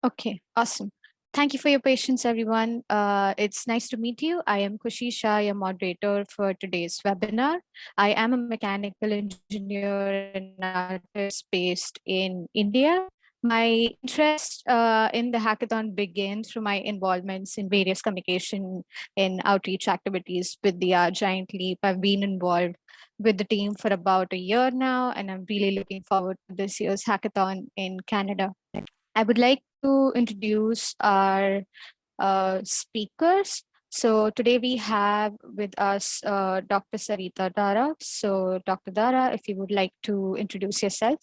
Okay, awesome. Thank you for your patience, everyone. It's nice to meet you. I am Khushi Shah, your moderator for today's webinar. I am a mechanical engineer and artist based in India. My interest in the hackathon began through my involvements in various communication and outreach activities with the Our Giant Leap. I've been involved with the team for about a year now, and I'm really looking forward to this year's hackathon in Canada. I would like to introduce our speakers. So today we have with us Dr. Sarita Dara. So Dr. Dara, if you would like to introduce yourself.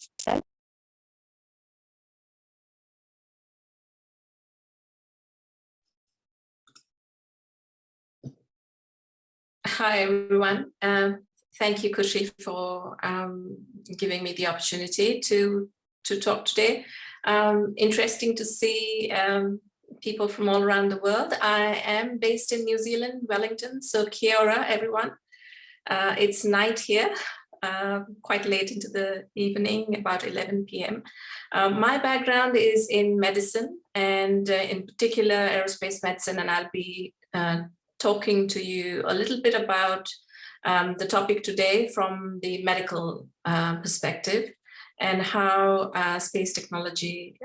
Hi, everyone. Thank you, Khushi, for giving me the opportunity to talk today. Interesting to see people from all around the world. I am based in New Zealand, Wellington, so kia ora, everyone. It's night here, quite late into the evening, about 11 p.m. My background is in medicine and in particular aerospace medicine, and I'll be talking to you a little bit about the topic today from the medical perspective and how space technology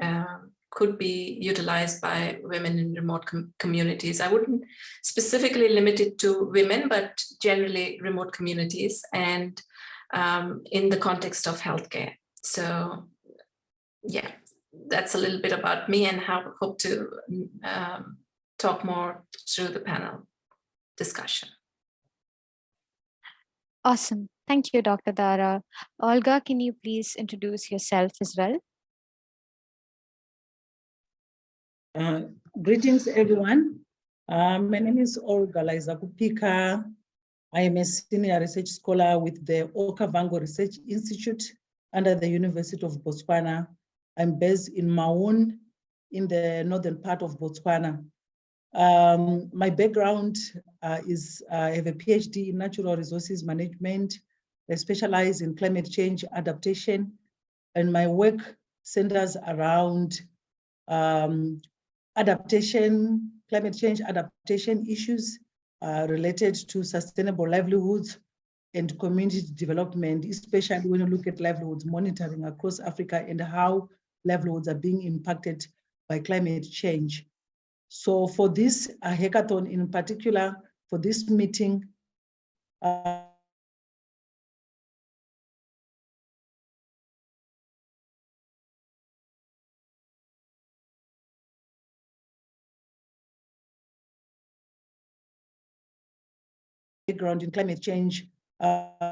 could be utilized by women in remote communities. I wouldn't specifically limit it to women, but generally remote communities and in the context of healthcare. So yeah, that's a little bit about me and how I hope to talk more through the panel discussion. Awesome. Thank you, Dr. Dara. Olga, can you please introduce yourself as well? Greetings, everyone. My name is Olga Laiza Kupika. I am a senior research scholar with the Okavango Research Institute under the University of Botswana. I'm based in Maun in the northern part of Botswana. My background is I have a PhD in natural resources management. I specialize in climate change adaptation, and my work centers around climate change adaptation issues related to sustainable livelihoods and community development, especially when you look at livelihoods monitoring across Africa and how livelihoods are being impacted by climate change. So for this hackathon in particular, for this meeting, background in climate change, I'm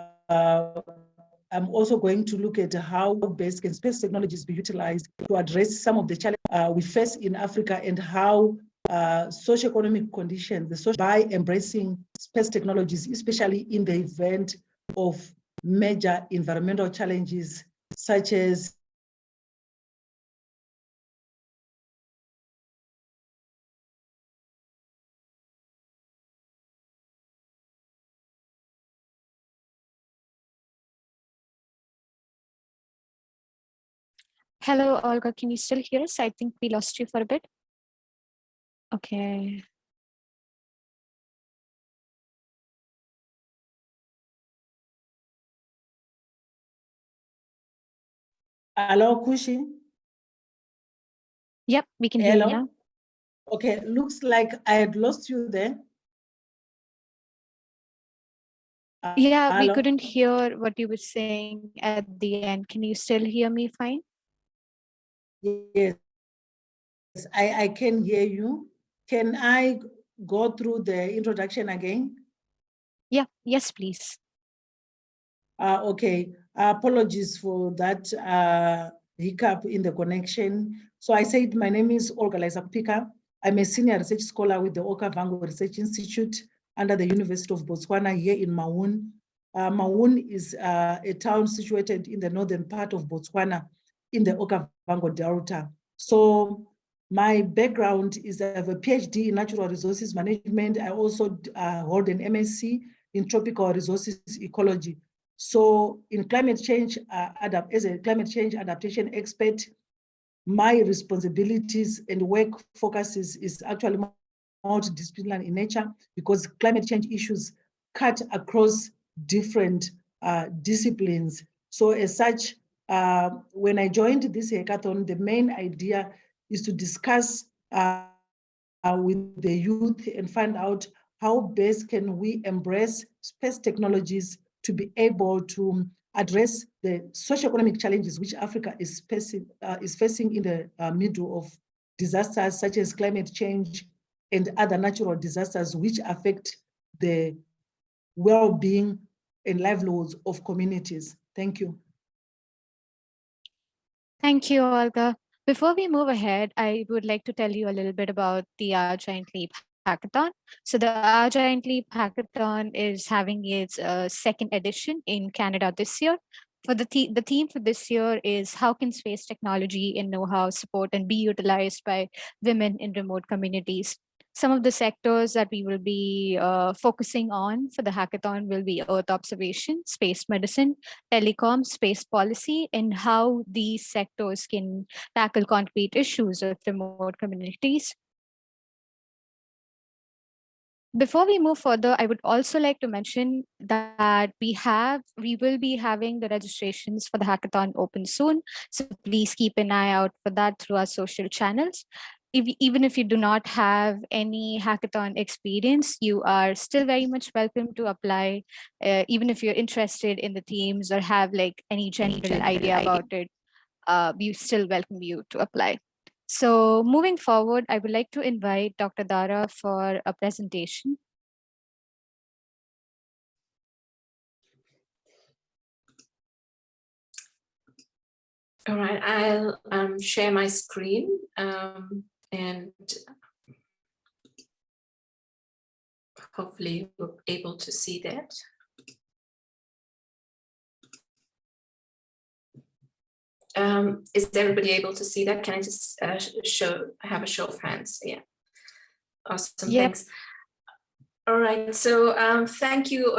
also going to look at how basic and space technologies be utilized to address some of the challenges we face in Africa and how socioeconomic conditions, by embracing space technologies, especially in the event of major environmental challenges such as Hello, Olga, can you still hear us? I think we lost you for a bit. Okay. Hello, Kushi? Yep, we can hear you now. Okay, looks like I had lost you there. Yeah, we couldn't hear what you were saying at the end. Can you still hear me fine? Yes, I can hear you. Can I go through the introduction again? Yeah, yes, please. Okay, apologies for that hiccup in the connection. So I said my name is Olga Kupika. I'm a senior research scholar with the Okavango Research Institute under the University of Botswana here in Maun. Maun is a town situated in the northern part of Botswana in the Okavango Delta. So my background is I have a PhD in natural resources management. I also hold an MSc in tropical resources ecology. So in climate change, as a climate change adaptation expert, my responsibilities and work focuses is actually multidisciplinary in nature, because climate change issues cut across different disciplines. So as such, when I joined this hackathon, the main idea is to discuss with the youth and find out how best can we embrace space technologies to be able to address the socioeconomic challenges which Africa is facing in the middle of disasters such as climate change and other natural disasters which affect the well-being and livelihoods of communities. Thank you. Thank you, Olga. Before we move ahead, I would like to tell you a little bit about the Our Giant Leap Hackathon. So the Our Giant Leap Hackathon is having its second edition in Canada this year. For the theme for this year is how can space technology and know-how support and be utilized by women in remote communities. Some of the sectors that we will be focusing on for the hackathon will be Earth observation, space medicine, telecom, space policy, and how these sectors can tackle concrete issues of remote communities. Before we move further, I would also like to mention that we will be having the registrations for the hackathon open soon. So please keep an eye out for that through our social channels. Even if you do not have any hackathon experience, you are still very much welcome to apply. Even if you're interested in the themes or have like any general idea about it, we still welcome you to apply. So moving forward, I would like to invite Dr. Dara for a presentation. All right, I'll share my screen and hopefully we're able to see that. Is everybody able to see that? Can I just have a show of hands? Yeah, awesome, Yep. Thanks. All right, so thank you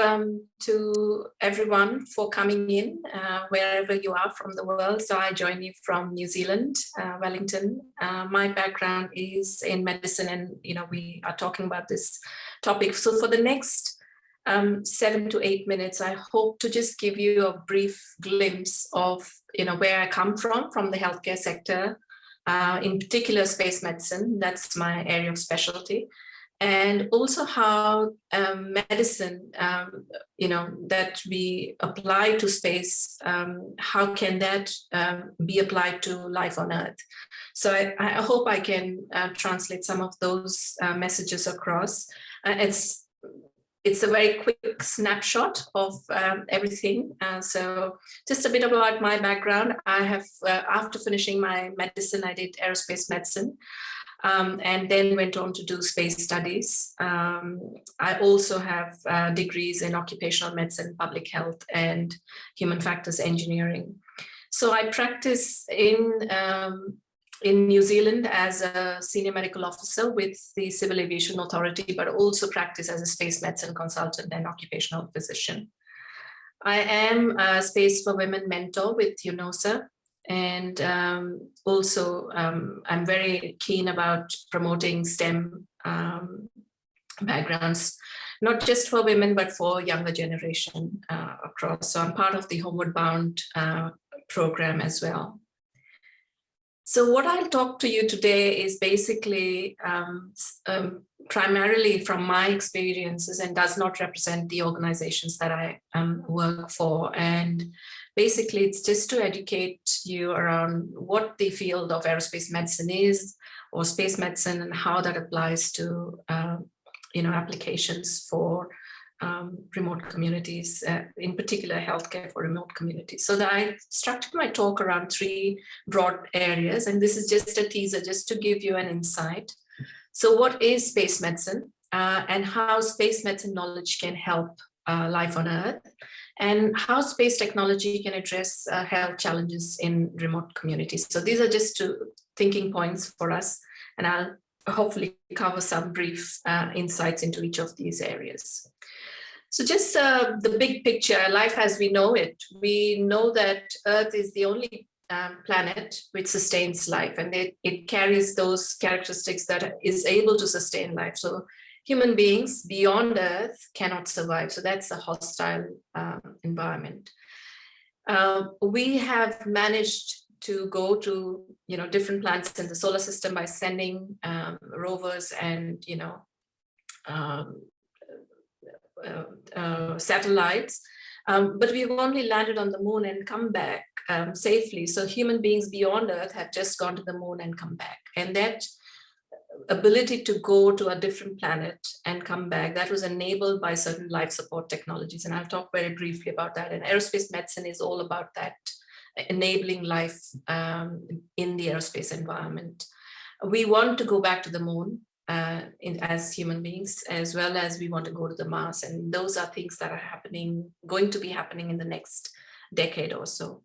to everyone for coming in, wherever you are from the world. So I join you from New Zealand, Wellington. My background is in medicine, and we are talking about this topic. So for the next 7 to 8 minutes, I hope to just give you a brief glimpse of where I come from the healthcare sector, in particular space medicine. That's my area of specialty. And also how medicine, that we apply to space, how can that be applied to life on Earth? So I hope I can translate some of those messages across. It's a very quick snapshot of everything. So just a bit about my background. I have, after finishing my medicine, I did aerospace medicine. And then went on to do space studies. I also have degrees in occupational medicine, public health, and human factors engineering. So I practice in New Zealand as a senior medical officer with the Civil Aviation Authority, but also practice as a space medicine consultant and occupational physician. I am a Space for Women mentor with UNOSA. And also, I'm very keen about promoting STEM backgrounds, not just for women, but for younger generation across. So I'm part of the Homeward Bound program as well. So what I'll talk to you today is basically primarily from my experiences and does not represent the organizations that I work for. And basically, it's just to educate you around what the field of aerospace medicine is, or space medicine, and how that applies to applications for remote communities, in particular healthcare for remote communities. So that I structured my talk around 3 broad areas, and this is just a teaser, just to give you an insight. So what is space medicine, and how space medicine knowledge can help life on Earth, and how space technology can address health challenges in remote communities. So these are just 2 thinking points for us, and I'll hopefully cover some brief insights into each of these areas. So just the big picture, life as we know it. We know that Earth is the only planet which sustains life, and it carries those characteristics that is able to sustain life. So human beings beyond Earth cannot survive. So that's a hostile environment. We have managed to go to different planets in the solar system by sending rovers and satellites, but we've only landed on the moon and come back safely. So human beings beyond Earth have just gone to the moon and come back, and that ability to go to a different planet and come back, that was enabled by certain life support technologies, and I'll talk very briefly about that. And aerospace medicine is all about that, enabling life in the aerospace environment. We want to go back to the moon as human beings, as well as we want to go to the Mars, and those are things that are going to be happening in the next decade or so.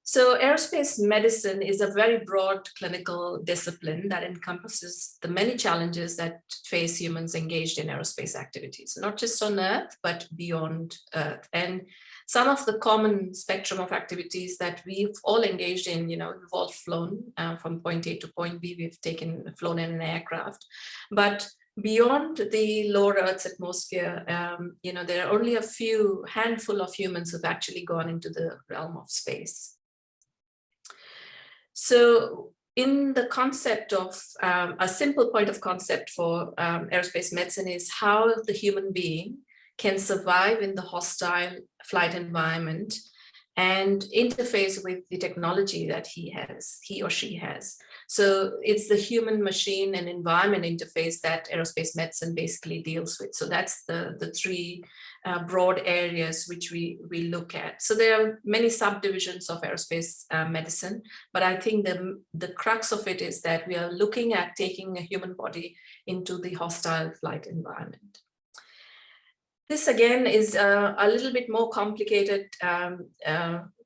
So aerospace medicine is a very broad clinical discipline that encompasses the many challenges that face humans engaged in aerospace activities, not just on Earth, but beyond Earth. And some of the common spectrum of activities that we've all engaged in, we've all flown from point A to point B, we've flown in an aircraft. But beyond the lower Earth's atmosphere, there are only a handful of humans who've actually gone into the realm of space. So in the concept of a simple point of concept for aerospace medicine is how the human being can survive in the hostile flight environment and interface with the technology that he or she has. So it's the human machine and environment interface that aerospace medicine basically deals with. So that's the three broad areas which we look at. So there are many subdivisions of aerospace medicine, but I think the crux of it is that we are looking at taking a human body into the hostile flight environment. This again is a little bit more complicated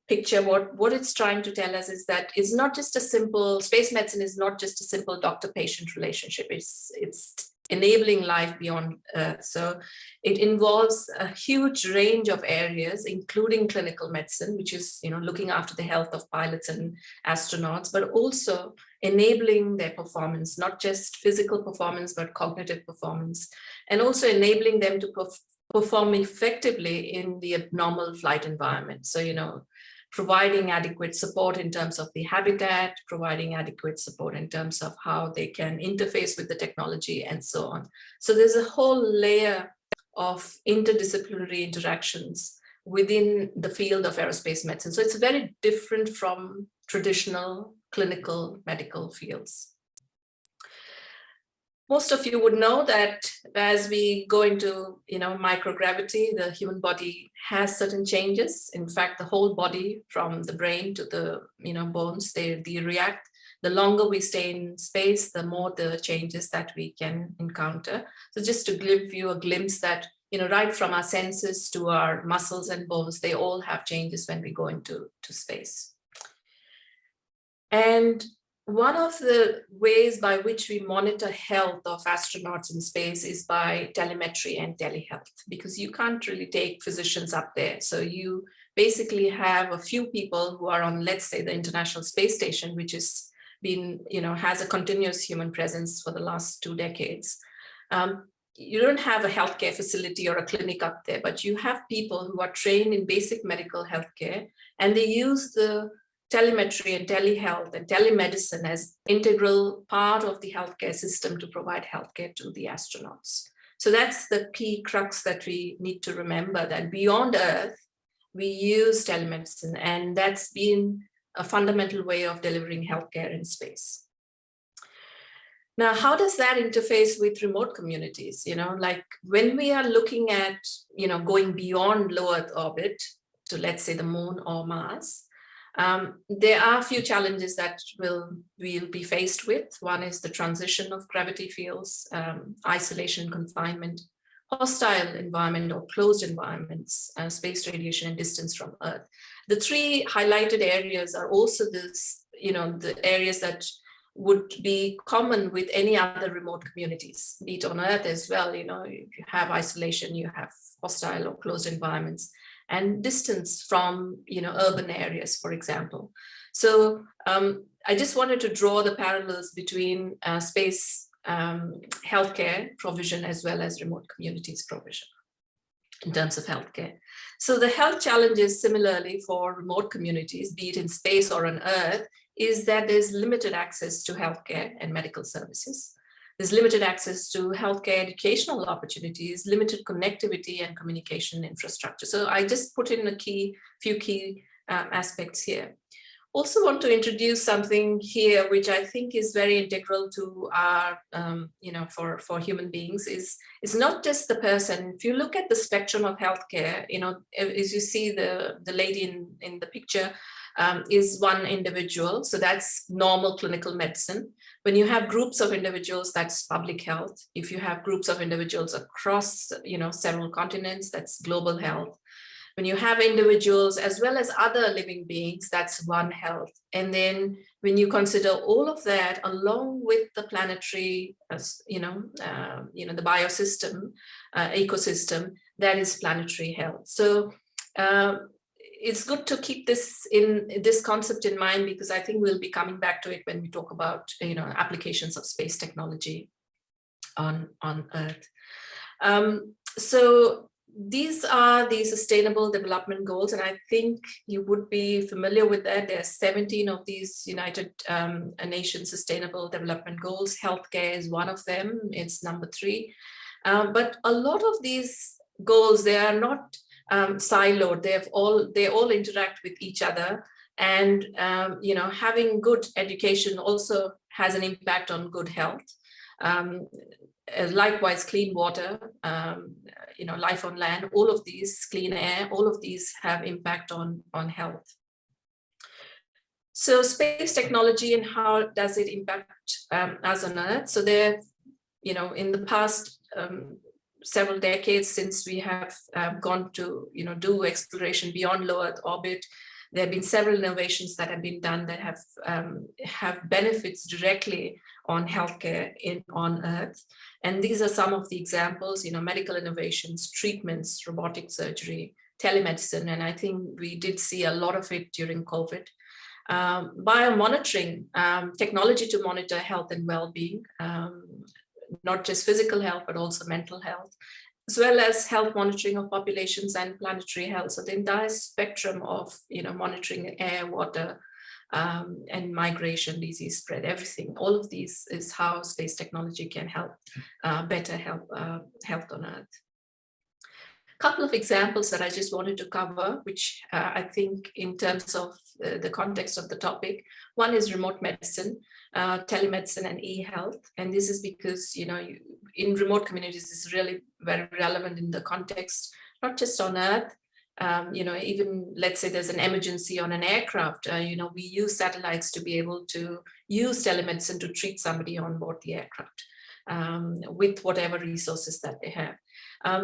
picture. What it's trying to tell us is that it's not just a simple, space medicine is not just a simple doctor-patient relationship. It's enabling life beyond Earth. So it involves a huge range of areas, including clinical medicine, which is looking after the health of pilots and astronauts, but also enabling their performance, not just physical performance, but cognitive performance, and also enabling them to perform effectively in the abnormal flight environment. So, providing adequate support in terms of the habitat, providing adequate support in terms of how they can interface with the technology and so on. So there's a whole layer of interdisciplinary interactions within the field of aerospace medicine. So it's very different from traditional clinical medical fields. Most of you would know that as we go into microgravity, the human body has certain changes. In fact, the whole body, from the brain to the bones, they react. The longer we stay in space, the more the changes that we can encounter. So just to give you a glimpse that right from our senses to our muscles and bones, they all have changes when we go into space. And one of the ways by which we monitor health of astronauts in space is by telemetry and telehealth, because you can't really take physicians up there. So you basically have a few people who are on, let's say, the International Space Station, which has been, has a continuous human presence for the last 2 decades. You don't have a healthcare facility or a clinic up there, but you have people who are trained in basic medical healthcare, and they use the telemetry and telehealth and telemedicine as integral part of the healthcare system to provide healthcare to the astronauts. So that's the key crux that we need to remember, that beyond Earth, we use telemedicine, and that's been a fundamental way of delivering healthcare in space. Now, how does that interface with remote communities? Like when we are looking at, going beyond low Earth orbit to, let's say, the moon or Mars, there are a few challenges that we'll be faced with. One is the transition of gravity fields, isolation, confinement, hostile environment or closed environments, space radiation, and distance from Earth. The 3 highlighted areas are also the areas that would be common with any other remote communities, be it on Earth as well. If you have isolation, you have hostile or closed environments. and distance from, urban areas, for example. So I just wanted to draw the parallels between space healthcare provision as well as remote communities provision in terms of healthcare. So the health challenges similarly for remote communities, be it in space or on Earth, is that there's limited access to healthcare and medical services. There's limited access to healthcare educational opportunities, limited connectivity and communication infrastructure. So I just put in few key aspects here. Also want to introduce something here, which I think is very integral to our, for human beings, is not just the person. If you look at the spectrum of healthcare, as you see the lady in the picture is one individual. So that's normal clinical medicine. When you have groups of individuals, that's public health. If you have groups of individuals across, several continents, that's global health. When you have individuals as well as other living beings, that's one health. And then when you consider all of that along with the planetary, the biosystem, ecosystem, that is planetary health. So it's good to keep this concept in mind, because I think we'll be coming back to it when we talk about, applications of space technology on Earth. So these are the Sustainable Development Goals, and I think you would be familiar with that. There are 17 of these United Nations Sustainable Development Goals. Healthcare is one of them. It's number 3. But a lot of these goals, they are not siloed. They all interact with each other, and having good education also has an impact on good health. Likewise, clean water, life on land, all of these, clean air, all of these have impact on health. So space technology, and how does it impact us on Earth? So there, in the past several decades, since we have gone to, do exploration beyond low Earth orbit, there have been several innovations that have been done that have benefits directly on healthcare on Earth. And these are some of the examples, medical innovations, treatments, robotic surgery, telemedicine, and I think we did see a lot of it during COVID. Biomonitoring, technology to monitor health and well-being, not just physical health, but also mental health, as well as health monitoring of populations and planetary health. So the entire spectrum of, monitoring air, water, and migration, disease spread, everything. All of these is how space technology can help better health on Earth. Couple of examples that I just wanted to cover, which I think in terms of the context of the topic. One is remote medicine, telemedicine and e-health. And this is because, in remote communities, it's really very relevant in the context, not just on Earth, even let's say there's an emergency on an aircraft, we use satellites to be able to use telemedicine to treat somebody on board the aircraft with whatever resources that they have.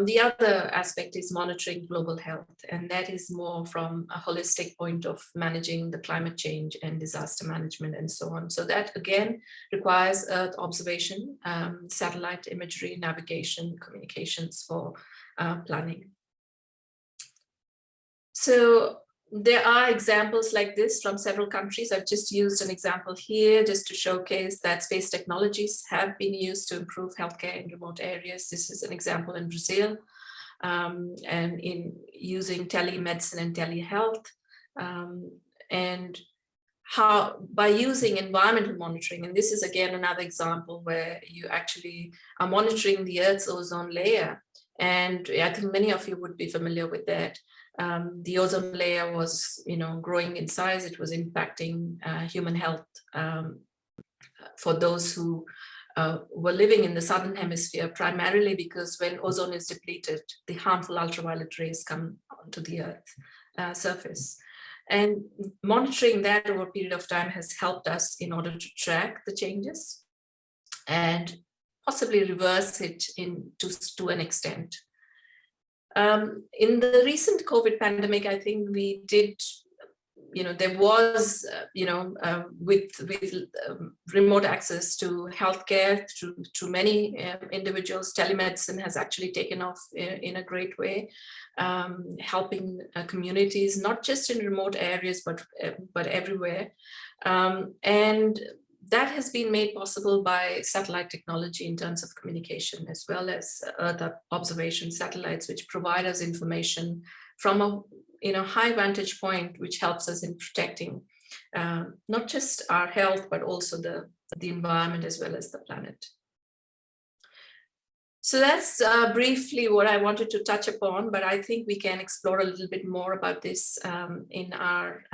The other aspect is monitoring global health, and that is more from a holistic point of managing the climate change and disaster management and so on. So that again requires Earth observation, satellite imagery, navigation, communications for planning. So there are examples like this from several countries. I've just used an example here just to showcase that space technologies have been used to improve healthcare in remote areas. This is an example in Brazil, and in using telemedicine and telehealth, and how by using environmental monitoring, and this is again another example where you actually are monitoring the Earth's ozone layer. And I think many of you would be familiar with that. The ozone layer was, growing in size. It was impacting human health for those who were living in the southern hemisphere, primarily because when ozone is depleted, the harmful ultraviolet rays come onto the Earth surface. And monitoring that over a period of time has helped us in order to track the changes and possibly reverse it to an extent. In the recent COVID pandemic, I think we did there was, with remote access to healthcare to many individuals, telemedicine has actually taken off in a great way, helping communities, not just in remote areas, but everywhere. And that has been made possible by satellite technology in terms of communication, as well as Earth observation satellites, which provide us information from a high vantage point, which helps us in protecting not just our health, but also the environment as well as the planet. So that's briefly what I wanted to touch upon, but I think we can explore a little bit more about this in our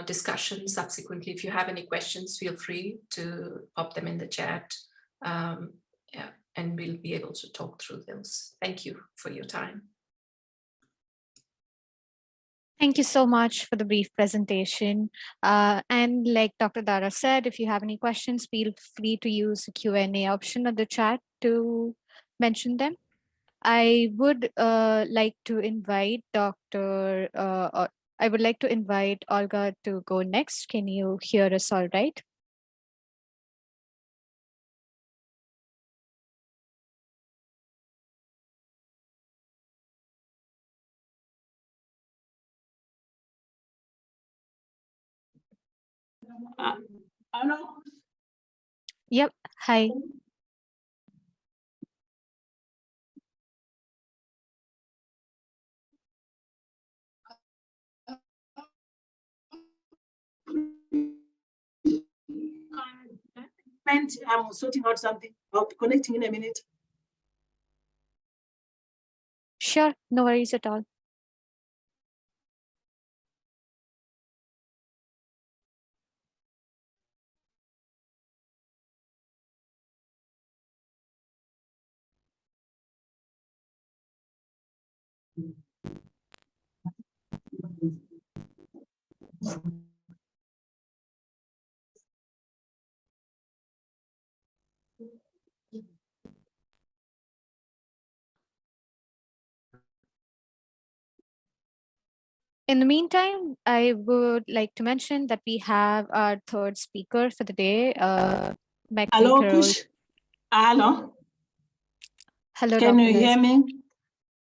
discussion subsequently. If you have any questions, feel free to pop them in the chat, and we'll be able to talk through those. Thank you for your time. Thank you so much for the brief presentation. And like Dr. Dara said, if you have any questions, feel free to use the Q&A option of the chat to mention them. I would like to invite Olga to go next. Can you hear us all right? Hello. Yep. Hi. I'm sorting out something. I'll be connecting in a minute. Sure. No worries at all. In the meantime, I would like to mention that we have our third speaker for the day, Mclee Hello, Kerolle. Kush. Hello. Hello, Can Dr. you hear Laiza. me?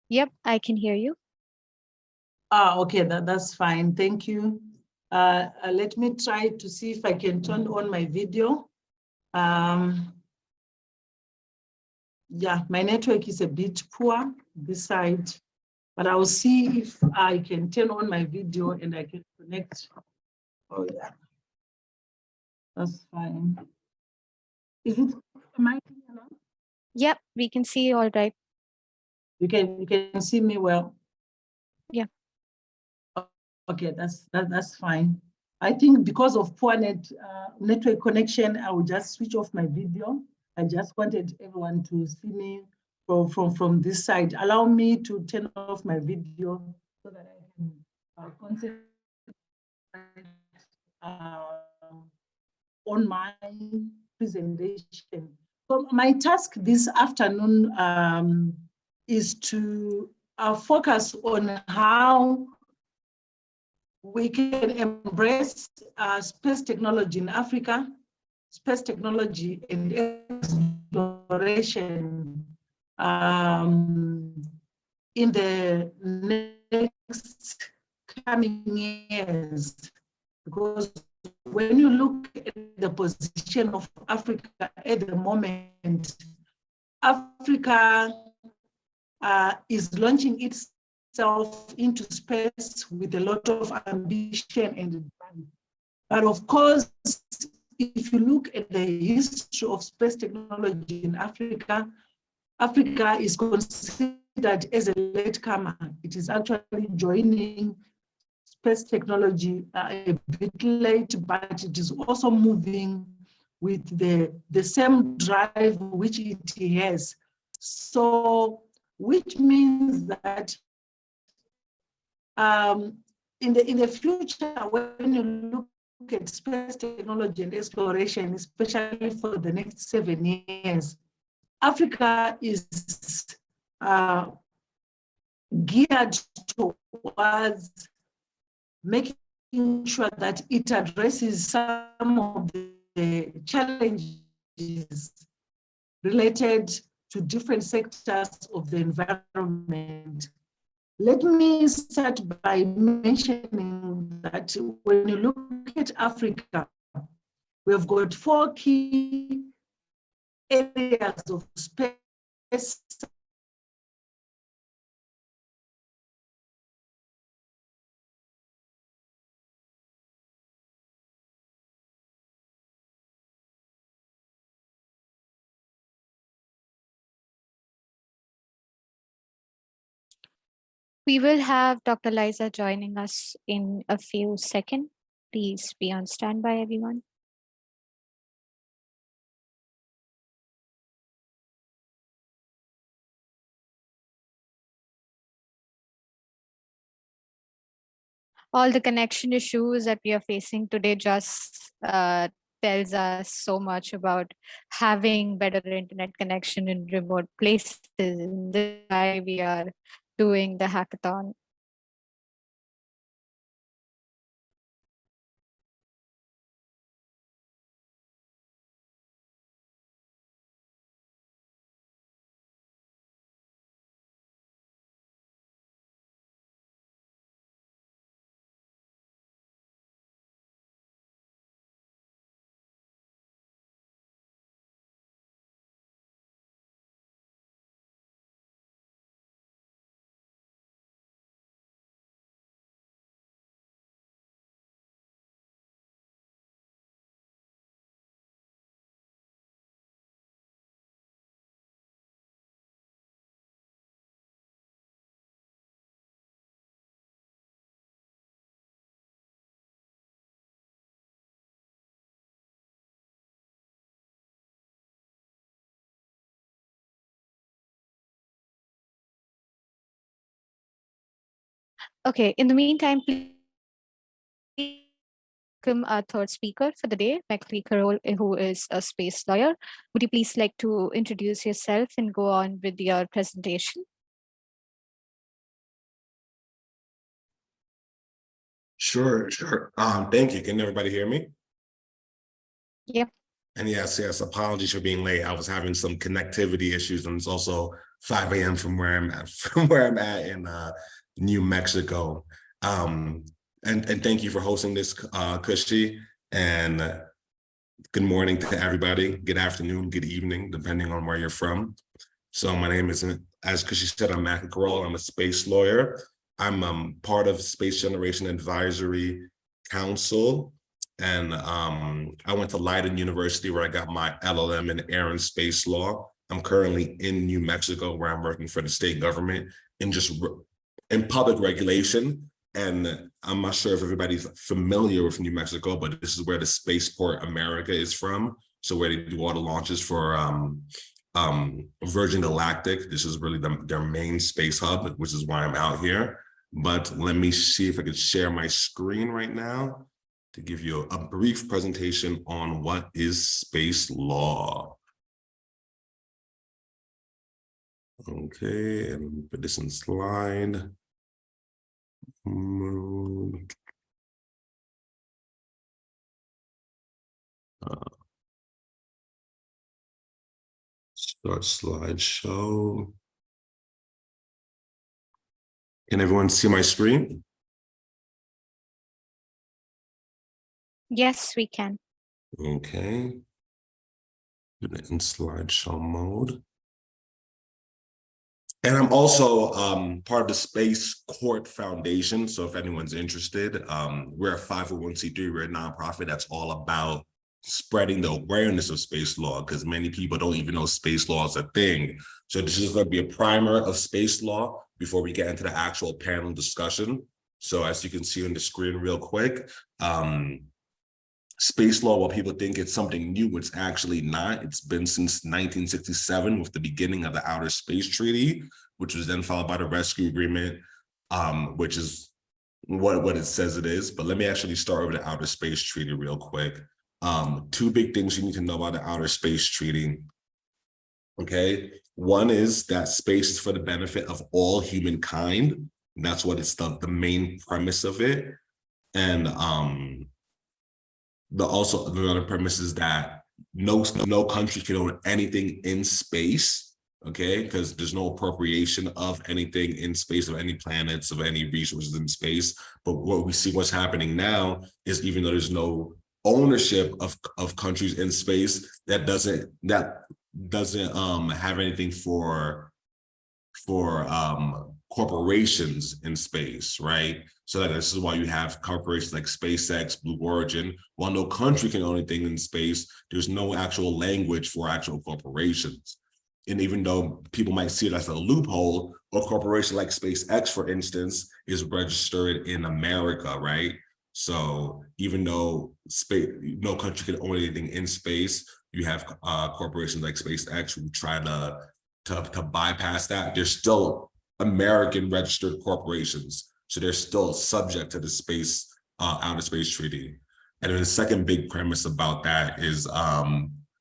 Yep, I can hear you. Okay, that's fine. Thank you. Let me try to see if I can turn on my video. Yeah, my network is a bit poor this side, but I'll see if I can turn on my video and I can connect. Oh yeah, that's fine. Is it my now? Yep, we can see you all right. You can see me well. Yeah. Okay, that's fine. I think because of poor network connection, I will just switch off my video. I just wanted everyone to see me from this side. Allow me to turn off my video so that I can concentrate on my presentation. So my task this afternoon is to focus on how we can embrace space technology in Africa, space technology and exploration in the next coming years. Because when you look at the position of Africa at the moment, Africa is launching itself into space with a lot of ambition and drive. But of course, if you look at the history of space technology in Africa, Africa is considered as a latecomer. It is actually joining space technology a bit late, but it is also moving with the same drive which it has. So, which means that in the future, when you look at space technology and exploration, especially for the next 7 years, Africa is geared towards making making sure that it addresses some of the challenges related to different sectors of the environment. Let me start by mentioning that when you look at Africa, we've got 4 key areas of space. We will have Dr. Laiza joining us in a few seconds. Please be on standby, everyone. All the connection issues that we are facing today just tells us so much about having better internet connection in remote places. And this is why we are doing the hackathon. Okay, in the meantime, please welcome our third speaker for the day, Mclee, who is a space lawyer. Would you please like to introduce yourself and go on with your presentation? Sure. Thank you. Can everybody hear me? Yep. And yes, apologies for being late. I was having some connectivity issues, and it's also 5 a.m. from where I'm at in New Mexico. And thank you for hosting this, Kushi. And good morning to everybody. Good afternoon, good evening, depending on where you're from. So my name is, as Kushi said, I'm Mclee Kerolle. I'm a space lawyer. I'm part of Space Generation Advisory Council. And I went to Leiden University, where I got my LLM in air and space law. I'm currently in New Mexico, where I'm working for the state government in public regulation. And I'm not sure if everybody's familiar with New Mexico, but this is where the Spaceport America is from. So where they do all the launches for Virgin Galactic. This is really their main space hub, which is why I'm out here. But let me see if I could share my screen right now to give you a brief presentation on what is space law. Okay, and put this in slide. Start slideshow. Can everyone see my screen? Yes, we can. Okay. Put it in slideshow mode. And I'm also part of the Space Court Foundation. So if anyone's interested, we're a 501c3, we're a nonprofit that's all about spreading the awareness of space law, because many people don't even know space law is a thing. So this is going to be a primer of space law before we get into the actual panel discussion. So as you can see on the screen real quick, space law, while people think it's something new, it's actually not. It's been since 1967 with the beginning of the Outer Space Treaty, which was then followed by the Rescue Agreement, which is what it says it is. But let me actually start with the Outer Space Treaty real quick. 2 big things you need to know about the Outer Space Treaty. Okay, one is that space is for the benefit of all humankind. That's what it's the main premise of it. And the other premise is that no country can own anything in space, okay? Because there's no appropriation of anything in space, of any planets, of any resources in space. But what we see what's happening now is, even though there's no ownership of countries in space, that doesn't have anything for corporations in space, right? So that this is why you have corporations like SpaceX, Blue Origin. While no country can own anything in space, there's no actual language for actual corporations. And even though people might see it as a loophole, a corporation like SpaceX, for instance, is registered in America, right? So even though no country can own anything in space, you have corporations like SpaceX who try to bypass that. They're still American registered corporations, so they're still subject to the outer space treaty. And then the second big premise about that is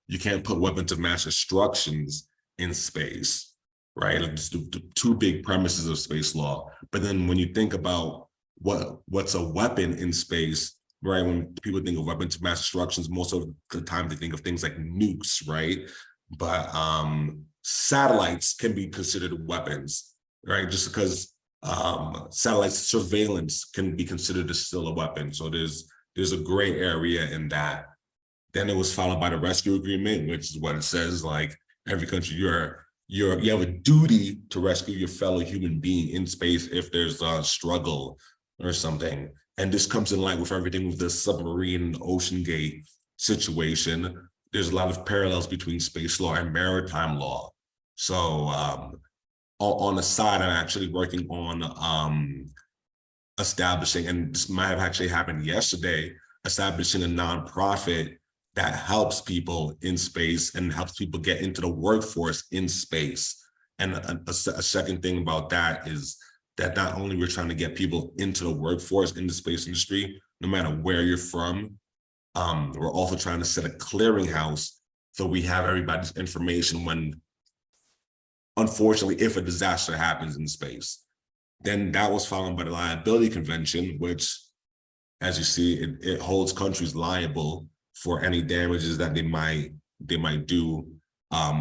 you can't put weapons of mass destructions in space, right? It's the two big premises of space law. But then when you think about what's a weapon in space, right? When people think of weapons of mass destructions, most of the time they think of things like nukes, right? But satellites can be considered weapons, right? Just because satellite surveillance can be considered as still a weapon. So there's a gray area in that. Then it was followed by the rescue agreement, which is what it says, like every country you have a duty to rescue your fellow human being in space if there's a struggle or something. And this comes in line with everything with the submarine ocean gate situation. There's a lot of parallels between space law and maritime law. So on the side, I'm actually working on establishing, and this might have actually happened yesterday, establishing a nonprofit that helps people in space and helps people get into the workforce in space. And a second thing about that is that not only we're trying to get people into the workforce in the space industry, no matter where you're from, we're also trying to set a clearinghouse so we have everybody's information when, unfortunately, if a disaster happens in space. Then that was followed by the Liability Convention, which, as you see, it holds countries liable for any damages that they might do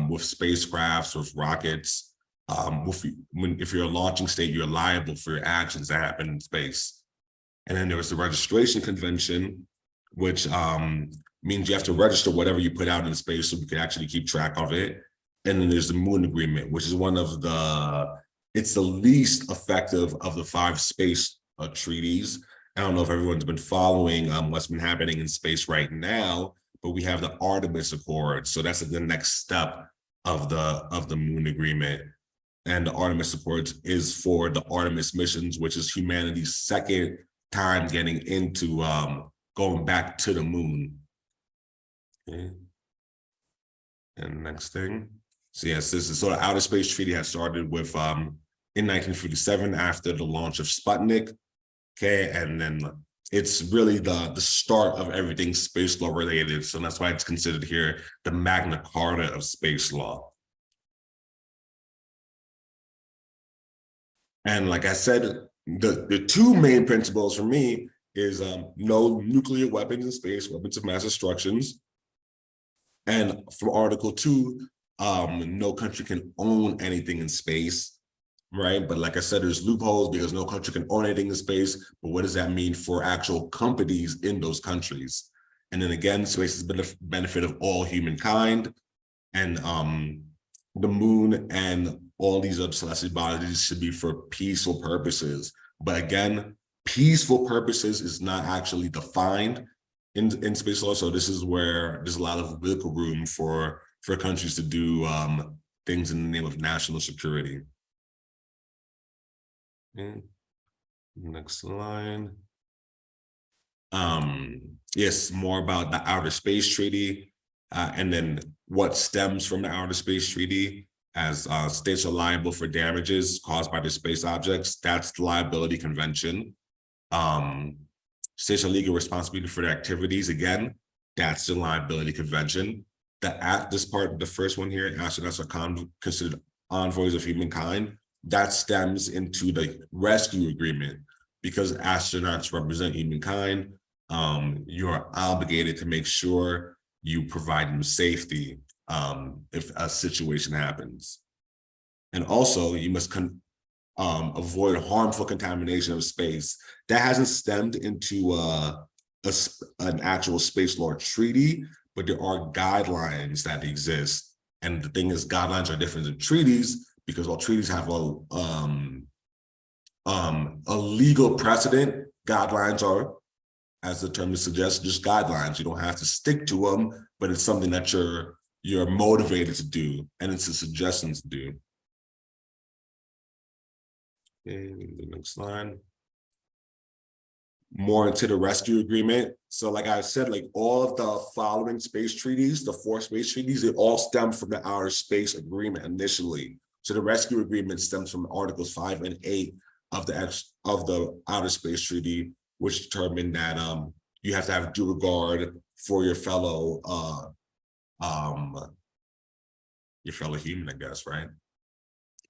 with spacecrafts, with rockets. If you're a launching state, you're liable for your actions that happen in space. And then there was the Registration Convention, which means you have to register whatever you put out in space so we can actually keep track of it. And then there's the Moon Agreement, which is it's the least effective of the 5 space treaties. I don't know if everyone's been following what's been happening in space right now, but we have the Artemis Accord. So that's the next step of the Moon Agreement. And the Artemis Accords is for the Artemis missions, which is humanity's second time getting into going back to the moon. Okay. And next thing. So yes, so the Outer Space Treaty has started with in 1957 after the launch of Sputnik. Okay, and then it's really the start of everything space law related. So that's why it's considered here the Magna Carta of space law. And like I said, the two main principles for me is no nuclear weapons in space, weapons of mass destructions. And from Article 2, no country can own anything in space, right? But like I said, there's loopholes because no country can own anything in space. But what does that mean for actual companies in those countries? And then again, space has been the benefit of all humankind, and the moon and all these other celestial bodies should be for peaceful purposes. But again, peaceful purposes is not actually defined in space law. So this is where there's a lot of wiggle room for countries to do things in the name of national security. Okay. Next line. Yes, more about the Outer Space Treaty, and then what stems from the Outer Space Treaty, as states are liable for damages caused by the space objects. That's the Liability Convention. States are legally responsible for their activities. Again, that's the Liability Convention. This part, the first one here, astronauts are considered envoys of humankind. That stems into the Rescue Agreement, because astronauts represent humankind, you're obligated to make sure you provide them safety if a situation happens. And also, you must avoid harmful contamination of space. That hasn't stemmed into an actual space law treaty, but there are guidelines that exist. And the thing is, guidelines are different than treaties because while treaties have a legal precedent, guidelines are, as the term suggests, just guidelines. You don't have to stick to them, but it's something that you're motivated to do, and it's a suggestion to do. Okay, the next slide. More into the rescue agreement. So like I said, like all of the following space treaties, the 4 space treaties, they all stem from the Outer Space Agreement initially. So the rescue agreement stems from Articles 5 and 8 of the Outer Space Treaty, which determined that you have to have due regard for your fellow human, I guess, right?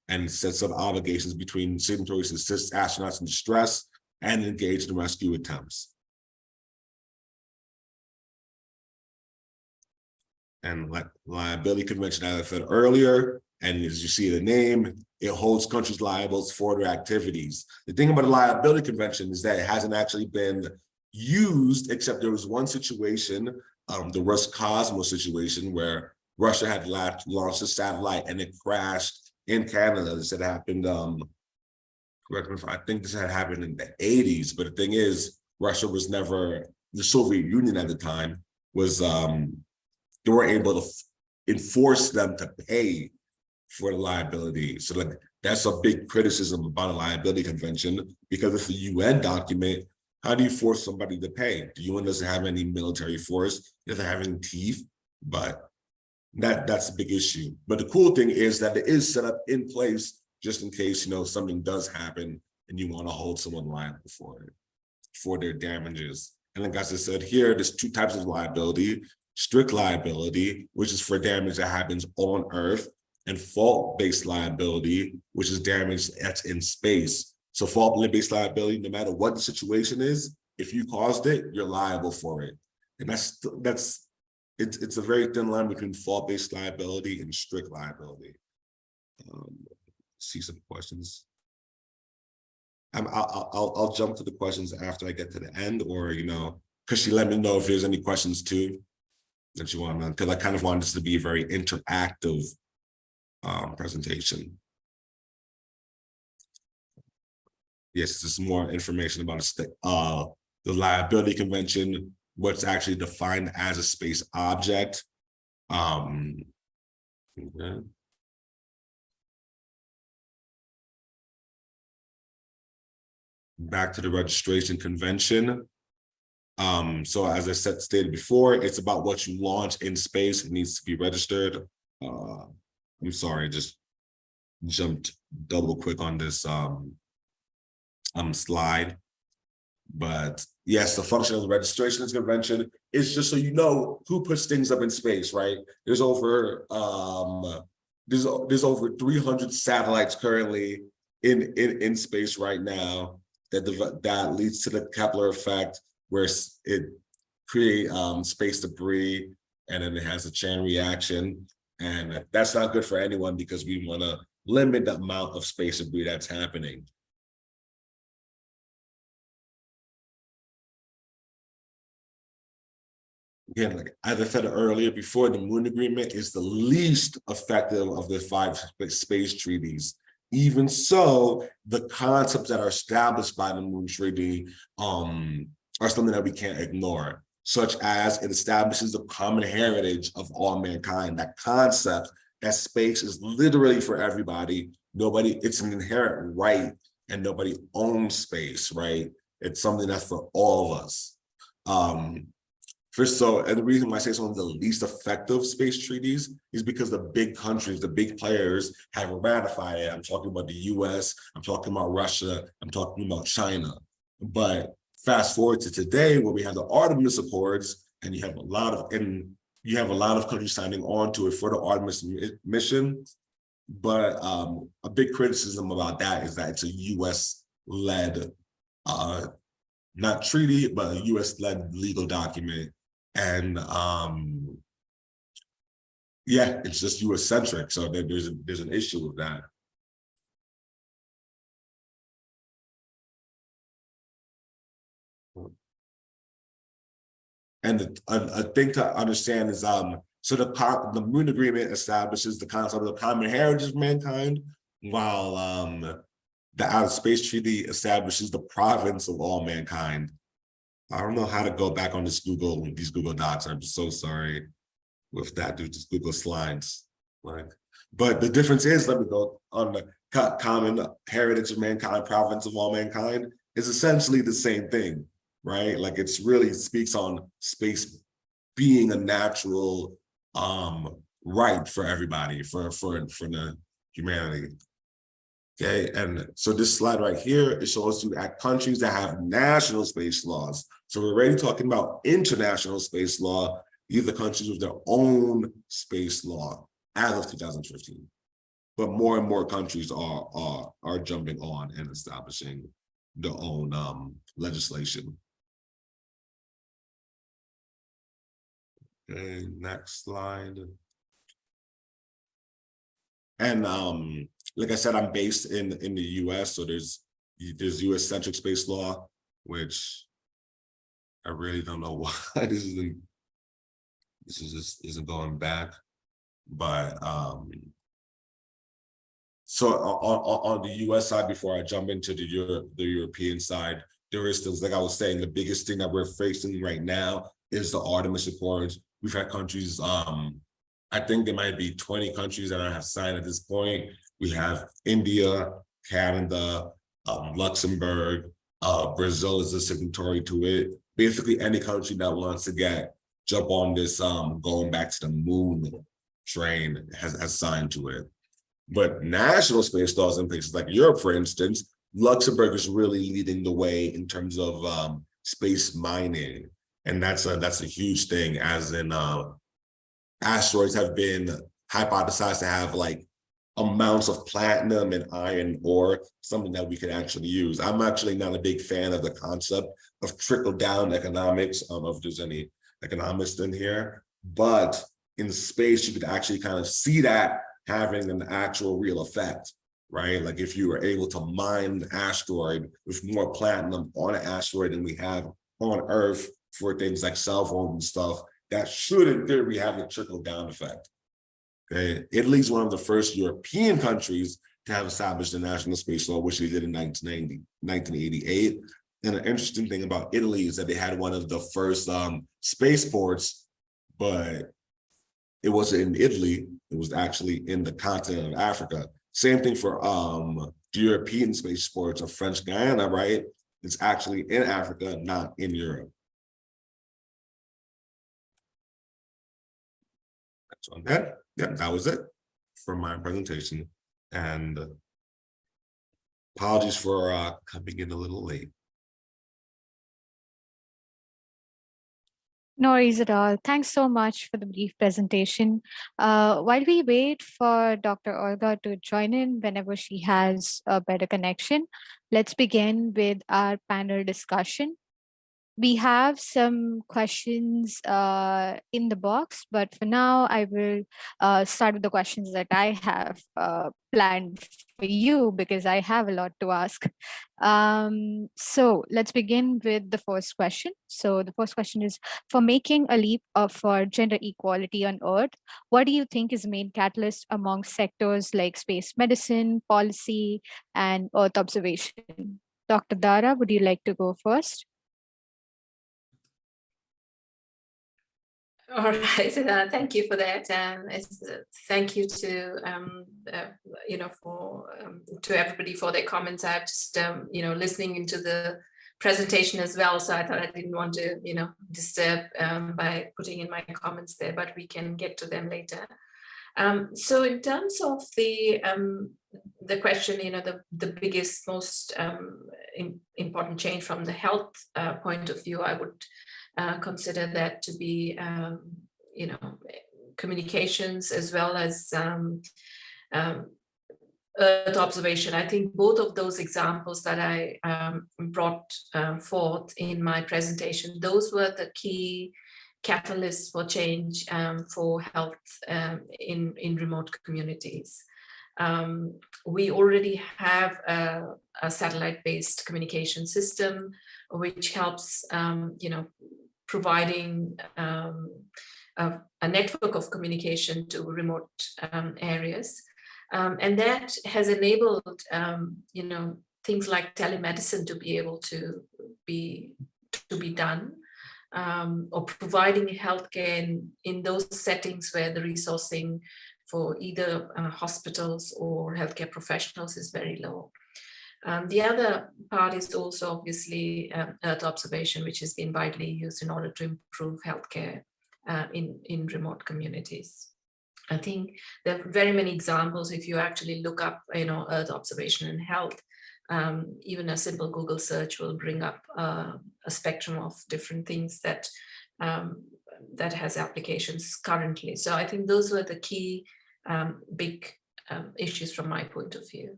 And sets up obligations between signatories to assist astronauts in distress and engage in rescue attempts. And liability convention, as I said earlier, and as you see the name, it holds countries liable for their activities. The thing about the liability convention is that it hasn't actually been used, except there was one situation, the Roscosmos situation, where Russia had launched a satellite and it crashed in Canada. This had happened, correct me if I think this had happened in the 80s, but the thing is, Russia was never, the Soviet Union at the time was, they weren't able to enforce them to pay for the liability. So like that's a big criticism about a liability convention, because it's a UN document. How do you force somebody to pay? The UN doesn't have any military force, it doesn't have any teeth, but that's a big issue. But the cool thing is that it is set up in place just in case, something does happen and you want to hold someone liable for it, for their damages. And like as I said here, there's 2 types of liability: strict liability, which is for damage that happens on Earth, and fault-based liability, which is damage that's in space. So fault-based liability, no matter what the situation is, if you caused it, you're liable for it. And it's a very thin line between fault-based liability and strict liability. See some questions. I'll jump to the questions after I get to the end, or because let me know if there's any questions too that you want to, because I kind of want this to be a very interactive presentation. Yes, this is more information about the liability convention, what's actually defined as a space object. Okay. Back to the registration convention. So as I stated before, it's about what you launch in space. It needs to be registered. I'm sorry, I just jumped double quick on this slide. But yes, the function of the registration convention is just so you know who puts things up in space, right? There's over 300 satellites currently in space right now. That leads to the Kepler effect, where it creates space debris, and then it has a chain reaction. And that's not good for anyone, because we want to limit the amount of space debris that's happening. Again, like as I said earlier before, the Moon Agreement is the least effective of the 5 space treaties. Even so, the concepts that are established by the Moon Treaty are something that we can't ignore, such as it establishes the common heritage of all mankind, that concept that space is literally for everybody. It's an inherent right, and nobody owns space, right? It's something that's for all of us. And the reason why I say it's one of the least effective space treaties is because the big countries, the big players have ratified it. I'm talking about the US, I'm talking about Russia, I'm talking about China. But fast forward to today, where we have the Artemis Accords, and you have a lot of countries signing on to it for the Artemis mission. But a big criticism about that is that it's a US-led not treaty, but a US-led legal document. And yeah, it's just US-centric. So there's an issue with that. And a thing to understand is, so the Moon Agreement establishes the concept of the common heritage of mankind, while the Outer Space Treaty establishes the province of all mankind. I don't know how to go back on these Google Docs. I'm so sorry with that, dude, just Google Slides. But the difference is, let me go on the common heritage of mankind, province of all mankind, is essentially the same thing, right? Like it's really speaks on space being a natural right for everybody, for the humanity. Okay, and so this slide right here, it shows you at countries that have national space laws. So we're already talking about international space law. These are countries with their own space law as of 2015. But more and more countries are jumping on and establishing their own legislation. Okay, next slide. And like I said, I'm based in the US, so there's US-centric space law, which I really don't know why this isn't going back. But so on the US side, before I jump into the European side, there is things, like I was saying, the biggest thing that we're facing right now is the Artemis Accords. We've had countries, I think there might be 20 countries that have signed at this point. We have India, Canada, Luxembourg, Brazil is a signatory to it. Basically, any country that wants to jump on this going back to the moon train has signed to it. But national space laws in places like Europe, for instance, Luxembourg is really leading the way in terms of space mining. And that's a huge thing, as in asteroids have been hypothesized to have like amounts of platinum and iron ore, something that we can actually use. I'm actually not a big fan of the concept of trickle-down economics, if there's any economists in here, but in space, you could actually kind of see that having an actual real effect, right? Like if you were able to mine an asteroid with more platinum on an asteroid than we have on Earth for things like cell phones and stuff, that should, in theory, have a trickle-down effect. Okay, Italy is one of the first European countries to have established a national space law, which they did in 1988. And an interesting thing about Italy is that they had one of the first spaceports, but it wasn't in Italy. It was actually in the continent of Africa. Same thing for the European spaceports of French Guiana, right? It's actually in Africa, not in Europe. So that was it for my presentation. And apologies for coming in a little late. No worries at all. Thanks so much for the brief presentation. While we wait for Dr. Olga to join in whenever she has a better connection, let's begin with our panel discussion. We have some questions in the box, but for now, I will start with the questions that I have planned for you, because I have a lot to ask. So let's begin with the first question. So the first question is, for making a leap for gender equality on Earth, what do you think is the main catalyst among sectors like space medicine, policy, and Earth observation? Dr. Dara, would you like to go first? All right, thank you for that. Thank you to to everybody for their comments. I just listening into the presentation as well, so I thought I didn't want to disturb by putting in my comments there, but we can get to them later. So in terms of the question, the biggest, most important change from the health point of view, I would consider that to be, communications, as well as Earth observation. I think both of those examples that I brought forth in my presentation, those were the key catalysts for change for health in remote communities. We already have a satellite-based communication system, which helps, providing a network of communication to remote areas. And that has enabled, things like telemedicine to be able to be done, or providing healthcare in those settings where the resourcing for either hospitals or healthcare professionals is very low. The other part is also obviously Earth observation, which has been widely used in order to improve healthcare in remote communities. I think there are very many examples. If you actually look up, Earth observation and health, even a simple Google search will bring up a spectrum of different things that that has applications currently. So I think those were the key big issues from my point of view.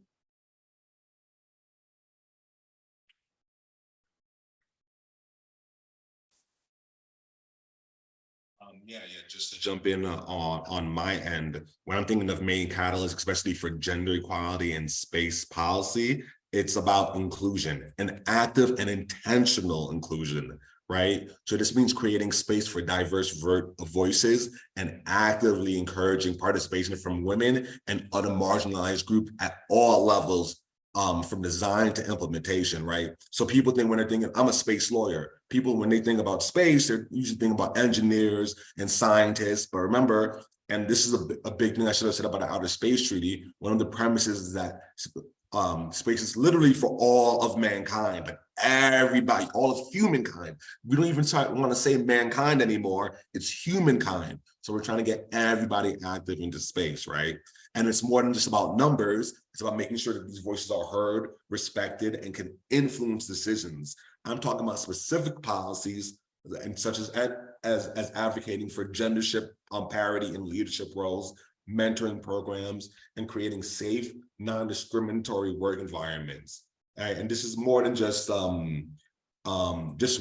Yeah, just to jump in on my end, when I'm thinking of main catalysts, especially for gender equality and space policy, it's about inclusion, and active and intentional inclusion, right? So this means creating space for diverse voices and actively encouraging participation from women and other marginalized groups at all levels, from design to implementation, right? So people think when they're thinking, I'm a space lawyer, people, when they think about space, they're usually thinking about engineers and scientists. But remember, and this is a big thing I should have said about the Outer Space Treaty, one of the premises is that space is literally for all of mankind, like everybody, all of humankind. We don't even want to say mankind anymore, it's humankind. So we're trying to get everybody active into space, right? And it's more than just about numbers, it's about making sure that these voices are heard, respected, and can influence decisions. I'm talking about specific policies, and such as advocating for gendership parity in leadership roles, mentoring programs, and creating safe, non-discriminatory work environments. Right? And this is more than just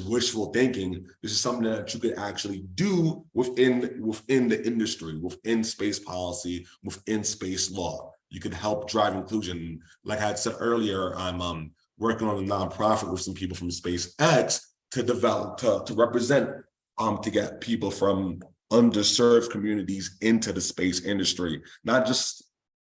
wishful thinking. This is something that you could actually do within the industry, within space policy, within space law. You could help drive inclusion. Like I had said earlier, I'm working on a nonprofit with some people from SpaceX to develop, to represent, to get people from underserved communities into the space industry, not just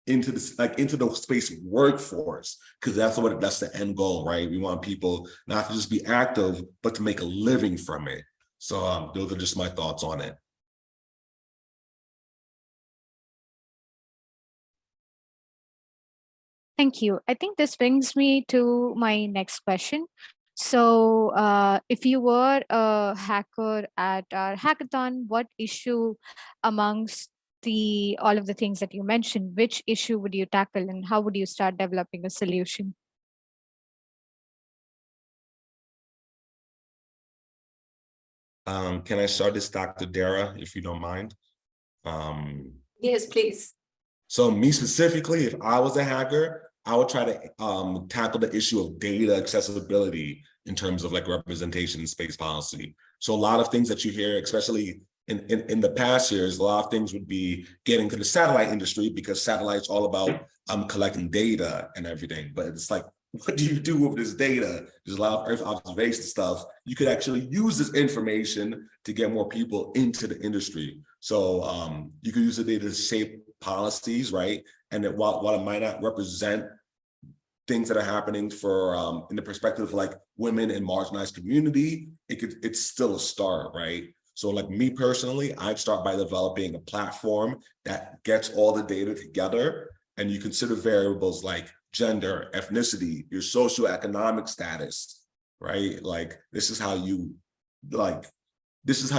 into the space workforce, because that's the end goal, right? We want people not to just be active, but to make a living from it. So those are just my thoughts on it. Thank you. I think this brings me to my next question. So if you were a hacker at our hackathon, what issue amongst all of the things that you mentioned, which issue would you tackle and how would you start developing a solution? Can I start this, Dr. Dara, if you don't mind? Yes, please. So me specifically, if I was a hacker, I would try to tackle the issue of data accessibility in terms of like representation in space policy. So a lot of things that you hear, especially in the past years, a lot of things would be getting to the satellite industry, because satellite's all about collecting data and everything. But it's like, what do you do with this data? There's a lot of Earth observation stuff. You could actually use this information to get more people into the industry. So you could use the data to shape policies, right? And that while it might not represent things that are happening for in the perspective of like women in marginalized community, it's still a start, right? So like me personally, I'd start by developing a platform that gets all the data together, and you consider variables like gender, ethnicity, your socioeconomic status, right? Like this is how you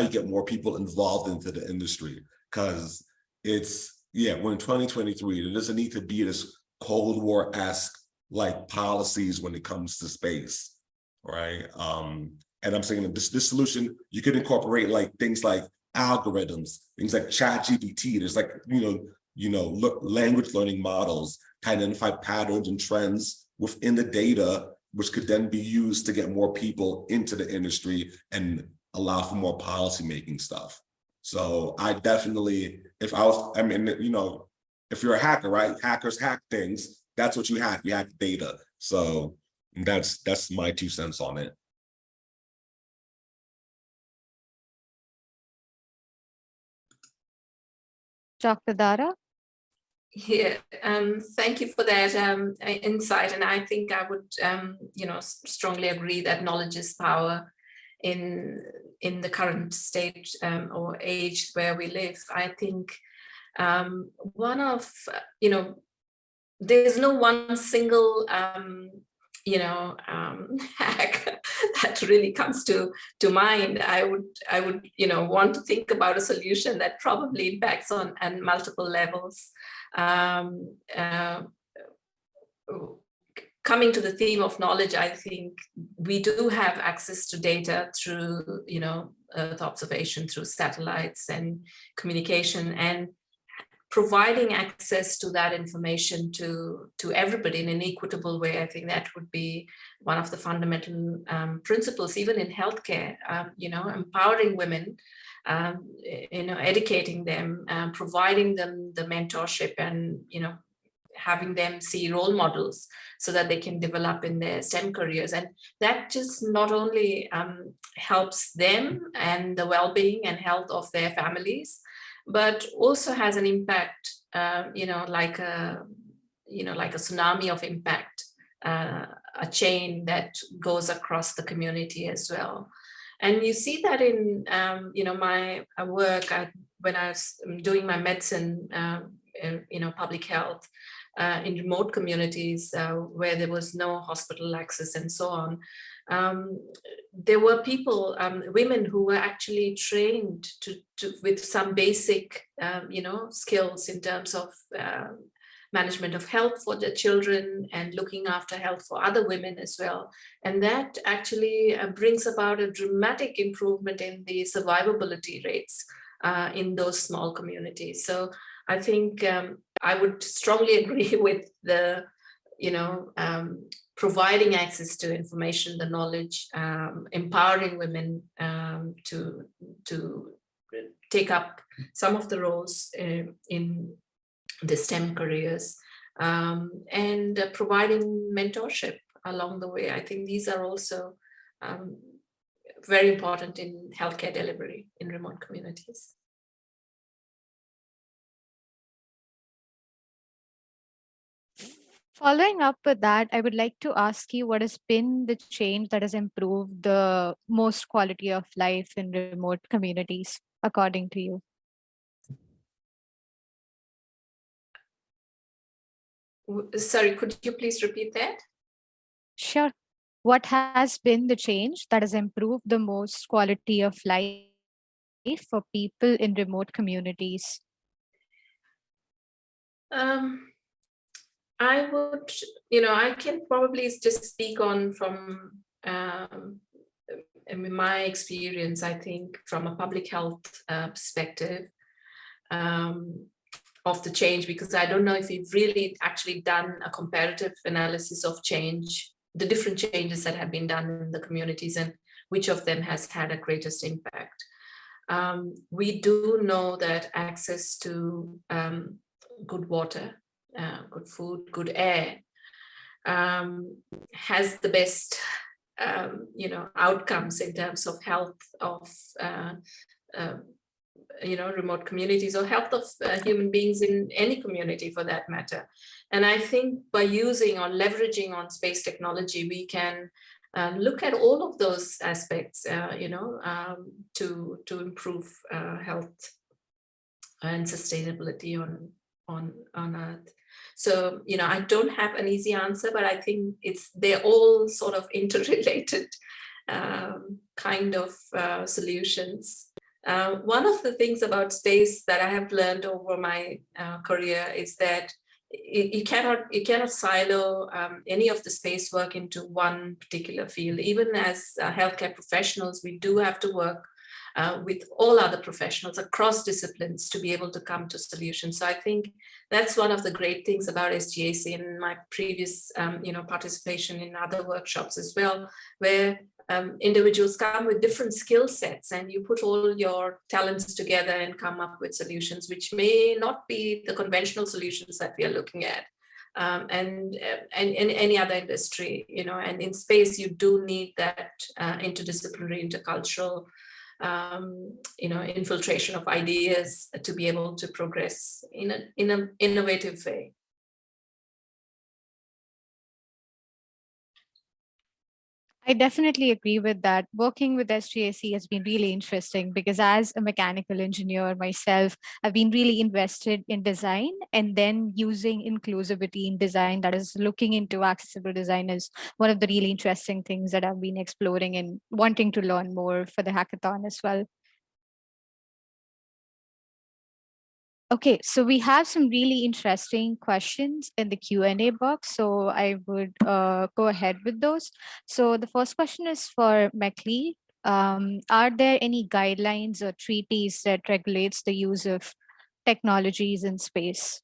get more people involved into the industry, because we're in 2023. There doesn't need to be this Cold War-esque like policies when it comes to space, right? And I'm saying that this solution, you could incorporate like things like algorithms, things like ChatGPT. There's like, you language learning models to identify patterns and trends within the data, which could then be used to get more people into the industry and allow for more policymaking stuff. So I definitely, if you're a hacker, right? Hackers hack things. That's what you hack. You hack data. So that's my 2 cents on it. Dr. Dara? Yeah, thank you for that insight. And I think I would, strongly agree that knowledge is power in the current stage or age where we live. I think there's no one single hack that really comes to mind. I would want to think about a solution that probably impacts on multiple levels. Coming to the theme of knowledge, I think we do have access to data through Earth observation, through satellites and communication, and providing access to that information to everybody in an equitable way. I think that would be one of the fundamental principles, even in healthcare, empowering women, educating them, providing them the mentorship, and, having them see role models so that they can develop in their STEM careers. And that just not only helps them and the well-being and health of their families, but also has an impact, like a tsunami of impact, a chain that goes across the community as well. And you see that in, my work when I was doing my medicine, public health, in remote communities where there was no hospital access and so on. There were people, women who were actually trained with some basic, skills in terms of management of health for the children and looking after health for other women as well. And that actually brings about a dramatic improvement in the survivability rates in those small communities. So I think I would strongly agree with the, providing access to information, the knowledge, empowering women to take up some of the roles in the STEM careers, and providing mentorship along the way. I think these are also very important in healthcare delivery in remote communities. Following up with that, I would like to ask you, what has been the change that has improved the most quality of life in remote communities, according to you? Sorry, could you please repeat that? Sure. What has been the change that has improved the most quality of life for people in remote communities? I would, I can probably just speak on from my experience, I think, from a public health perspective of the change, because I don't know if we've really actually done a comparative analysis of change, the different changes that have been done in the communities and which of them has had a greatest impact. We do know that access to good water, good food, good air, has the best, outcomes in terms of health of, remote communities, or health of human beings in any community for that matter. And I think by using or leveraging on space technology, we can look at all of those aspects, to improve health and sustainability on Earth. So, I don't have an easy answer, but I think they're all sort of interrelated kind of solutions. One of the things about space that I have learned over my career is that you cannot silo any of the space work into one particular field. Even as healthcare professionals, we do have to work with all other professionals across disciplines to be able to come to solutions. So I think that's one of the great things about SGAC and my previous participation in other workshops as well, where individuals come with different skill sets and you put all your talents together and come up with solutions which may not be the conventional solutions that we are looking at. And in any other industry, and in space, you do need that interdisciplinary, intercultural, infiltration of ideas to be able to progress in an innovative way. I definitely agree with that. Working with SGAC has been really interesting because as a mechanical engineer myself, I've been really invested in design, and then using inclusivity in design, that is looking into accessible design, is one of the really interesting things that I've been exploring and wanting to learn more for the hackathon as well. Okay, so we have some really interesting questions in the Q&A box, so I would go ahead with those. So the first question is for Mclee. Are there any guidelines or treaties that regulates the use of technologies in space?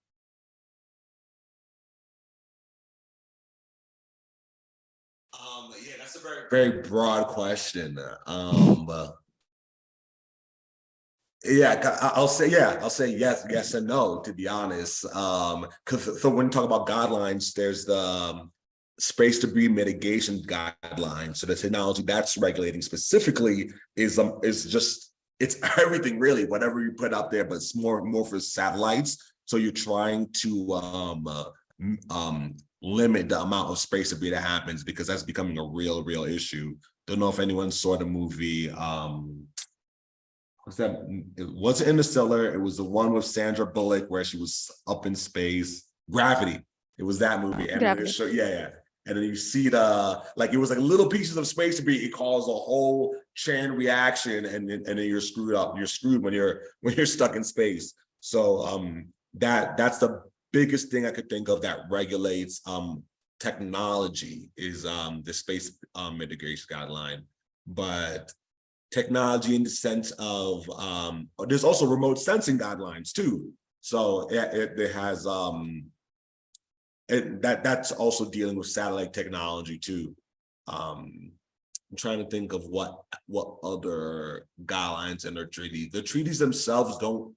Yeah, that's a very broad question. Yeah, I'll say yes and no, to be honest. Because so when you talk about guidelines, there's the space debris mitigation guidelines. So the technology that's regulating specifically is just, it's everything really, whatever you put out there, but it's more for satellites. So you're trying to limit the amount of space debris that happens, because that's becoming a real issue. Don't know if anyone saw the movie. It wasn't Interstellar. It was the one with Sandra Bullock where she was up in space. Gravity. It was that movie. And then yeah. And then you see it was like little pieces of space debris. It caused a whole chain reaction, and then you're screwed up. You're screwed when you're stuck in space. So that's the biggest thing I could think of that regulates technology is the space mitigation guideline. But technology in the sense of there's also remote sensing guidelines too. So it has that's also dealing with satellite technology too. I'm trying to think of what other guidelines in their treaty. The treaties themselves don't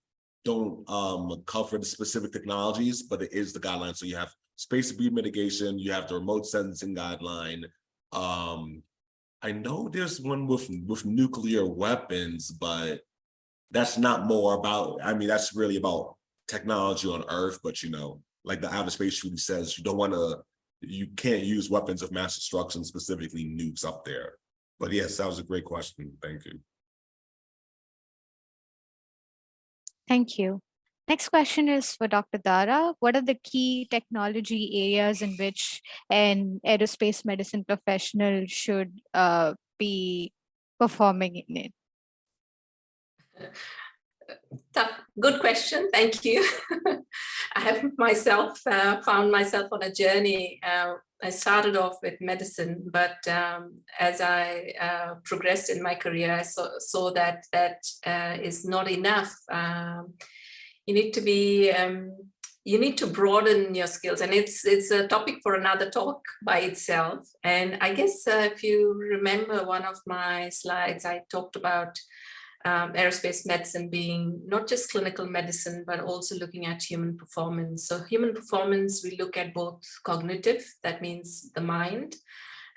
cover the specific technologies, but it is the guidelines. So you have space debris mitigation, you have the remote sensing guideline. I know there's one with nuclear weapons, but that's not more about, that's really about technology on Earth, but like the Outer Space Treaty says, you can't use weapons of mass destruction, specifically nukes up there. But yes, that was a great question. Thank you. Thank you. Next question is for Dr. Dara. What are the key technology areas in which an aerospace medicine professional should be performing in it? Good question. Thank you. I have myself found myself on a journey. I started off with medicine, but as I progressed in my career, I saw that is not enough. You need to be, you need to broaden your skills, and it's a topic for another talk by itself. And I guess if you remember one of my slides, I talked about aerospace medicine being not just clinical medicine, but also looking at human performance. So human performance, we look at both cognitive, that means the mind,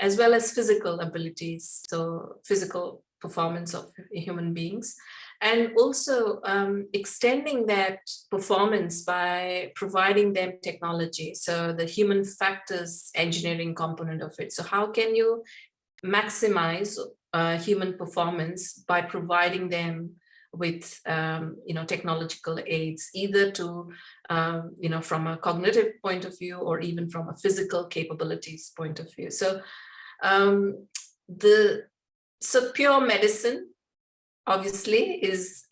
as well as physical abilities, so physical performance of human beings. And also extending that performance by providing them technology. So the human factors engineering component of it. So how can you maximize human performance by providing them with technological aids, either to from a cognitive point of view or even from a physical capabilities point of view. So pure medicine obviously is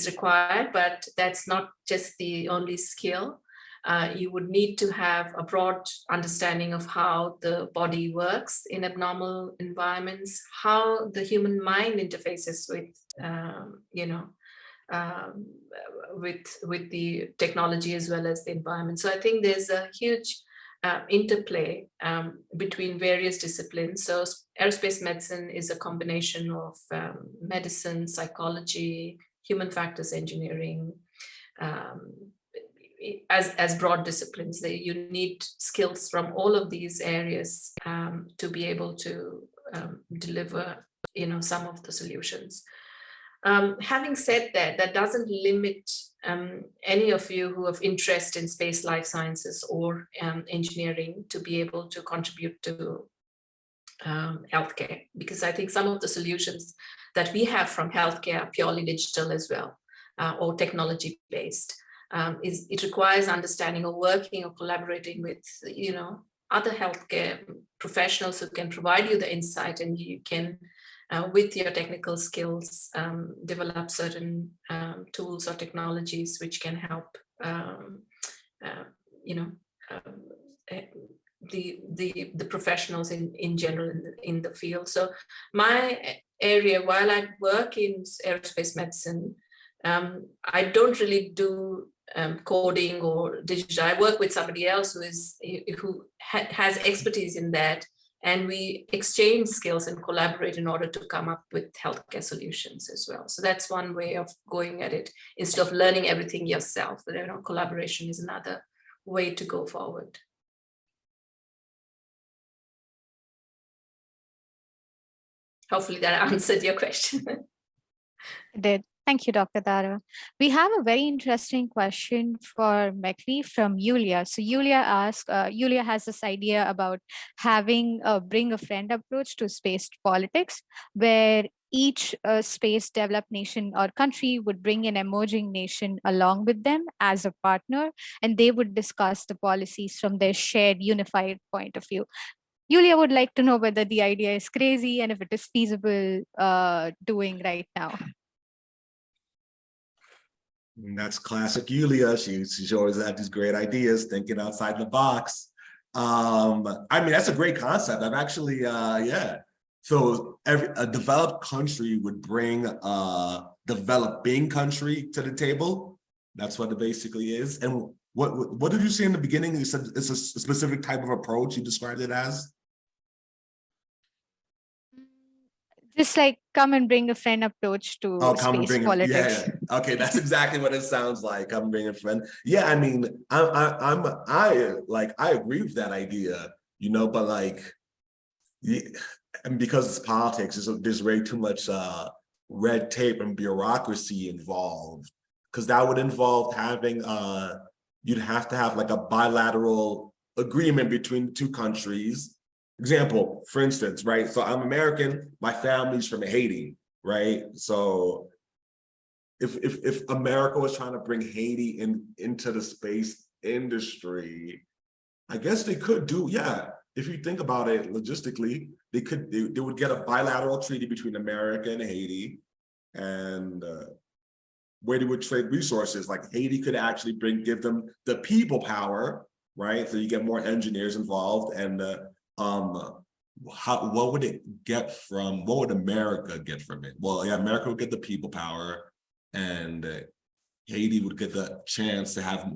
required, but that's not just the only skill. you would need to have a broad understanding of how the body works in abnormal environments, how the human mind interfaces with, um, with the technology as well as the environment. So I think there's a huge interplay between various disciplines. So aerospace medicine is a combination of medicine, psychology, human factors engineering, as broad disciplines. You need skills from all of these areas to be able to deliver, some of the solutions. Having said that, that doesn't limit any of you who have interest in space life sciences or engineering to be able to contribute to healthcare, because I think some of the solutions that we have from healthcare are purely digital as well, or technology based. It requires understanding or working or collaborating with, other healthcare professionals who can provide you the insight, and you can, with your technical skills, develop certain tools or technologies which can help, the professionals in general in the field. So my area, while I work in aerospace medicine, I don't really do coding or digital. I work with somebody else who has expertise in that, and we exchange skills and collaborate in order to come up with healthcare solutions as well. So that's one way of going at it, instead of learning everything yourself. Collaboration is another way to go forward. Hopefully that answered your question. It did. Thank you, Dr. Dara. We have a very interesting question for Mclee from Yulia. So Yulia asks, Yulia has this idea about having a bring a friend approach to space politics, where each space developed nation or country would bring an emerging nation along with them as a partner, and they would discuss the policies from their shared unified point of view. Yulia would like to know whether the idea is crazy and if it is feasible doing right now. And that's classic Yulia. She's always had these great ideas, thinking outside the box. I mean, that's a great concept. I've actually, yeah. So a developed country would bring a developing country to the table. That's what it basically is. And what did you say in the beginning? You said it's a specific type of approach. You described it as? Just like come and bring a friend approach to space politics. Yeah. Okay, that's exactly what it sounds like. Come and bring a friend. Yeah, I mean, I agree with that idea, but like, and because it's politics, there's way too much red tape and bureaucracy involved. Because that would involve having you'd have to have like a bilateral agreement between two countries. Example, for instance, right? So I'm American, my family's from Haiti, right? So if America was trying to bring Haiti into the space industry, I guess they could do, yeah. If you think about it logistically, they would get a bilateral treaty between America and Haiti, and where they would trade resources. Like Haiti could actually give them the people power, right? So you get more engineers involved, and what would America get from it? Well, yeah, America would get the people power, and Haiti would get the chance to have,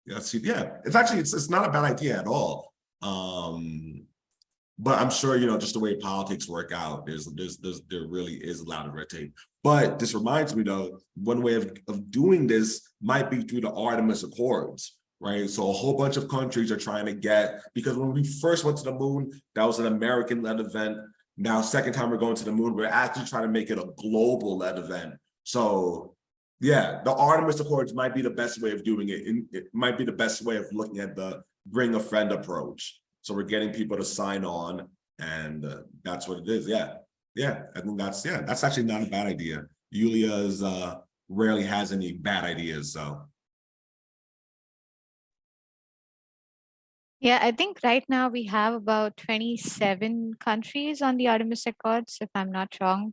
it's not a bad idea at all. But I'm sure, just the way politics work out, there really is a lot of red tape. But this reminds me though, one way of doing this might be through the Artemis Accords. Right, so a whole bunch of countries are trying to get, because when we first went to the moon, that was an American-led event. Now, second time we're going to the moon, we're actually trying to make it a global-led event. So, yeah, the Artemis Accords might be the best way of doing it. It might be the best way of looking at the bring a friend approach. So we're getting people to sign on, and that's what it is. Yeah, I think that's actually not a bad idea. Yulia's rarely has any bad ideas, so. Yeah, I think right now we have about 27 countries on the Artemis Accords, if I'm not wrong.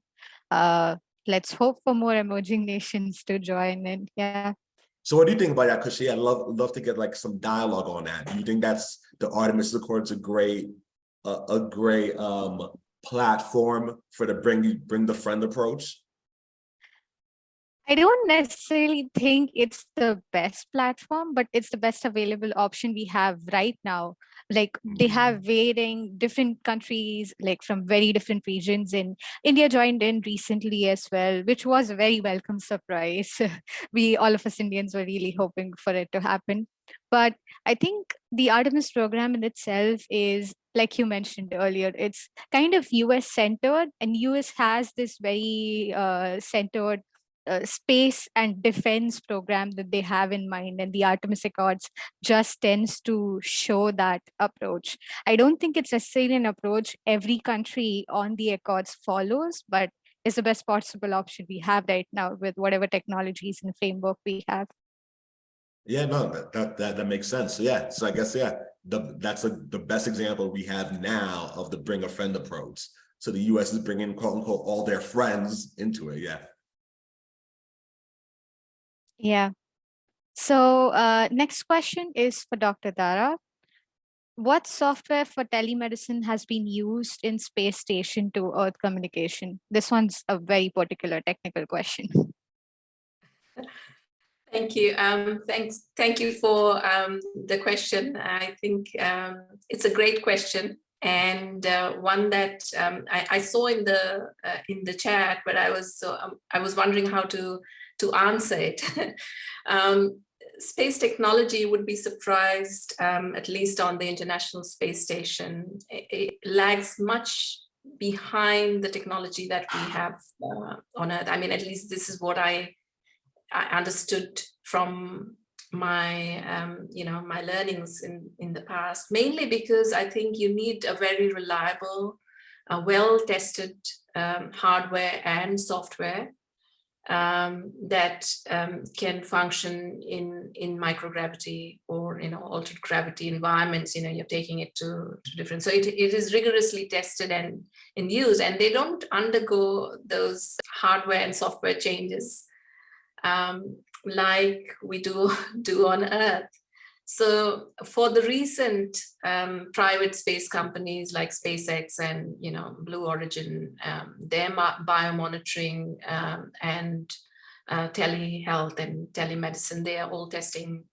Let's hope for more emerging nations to join in. Yeah. So what do you think about that, Kushi? I'd love to get like some dialogue on that. Do you think that's the Artemis Accord's a great platform for the bring the friend approach? I don't necessarily think it's the best platform, but it's the best available option we have right now. Like they have varying different countries, like from very different regions. And India joined in recently as well, which was a very welcome surprise. All of us Indians were really hoping for it to happen. But I think the Artemis program in itself is, like you mentioned earlier, it's kind of US centered, and US has this very centered space and defense program that they have in mind, and the Artemis Accords just tends to show that approach. I don't think it's necessarily an approach every country on the Accords follows, but it's the best possible option we have right now with whatever technologies and framework we have. Yeah, no, that makes sense. So yeah, so I guess that's the best example we have now of the bring a friend approach. So the US is bringing quote unquote all their friends into it. Yeah. Yeah. So next question is for Dr. Dara. What software for telemedicine has been used in space station to Earth communication? This one's a very particular technical question. Thank you. Thank you for the question. I think it's a great question, and one that I saw in the chat, but I was wondering how to answer it. Space technology, would be surprised, at least on the International Space Station, it lags much behind the technology that we have on Earth. I mean, at least this is what I understood from my my learnings in the past, mainly because I think you need a very reliable, well-tested hardware and software that can function in microgravity or altered gravity environments. You're taking it to different, so it is rigorously tested and in use, and they don't undergo those hardware and software changes like we do on Earth. So for the recent private space companies like SpaceX and Blue Origin, their biomonitoring and telehealth and telemedicine, they are all testing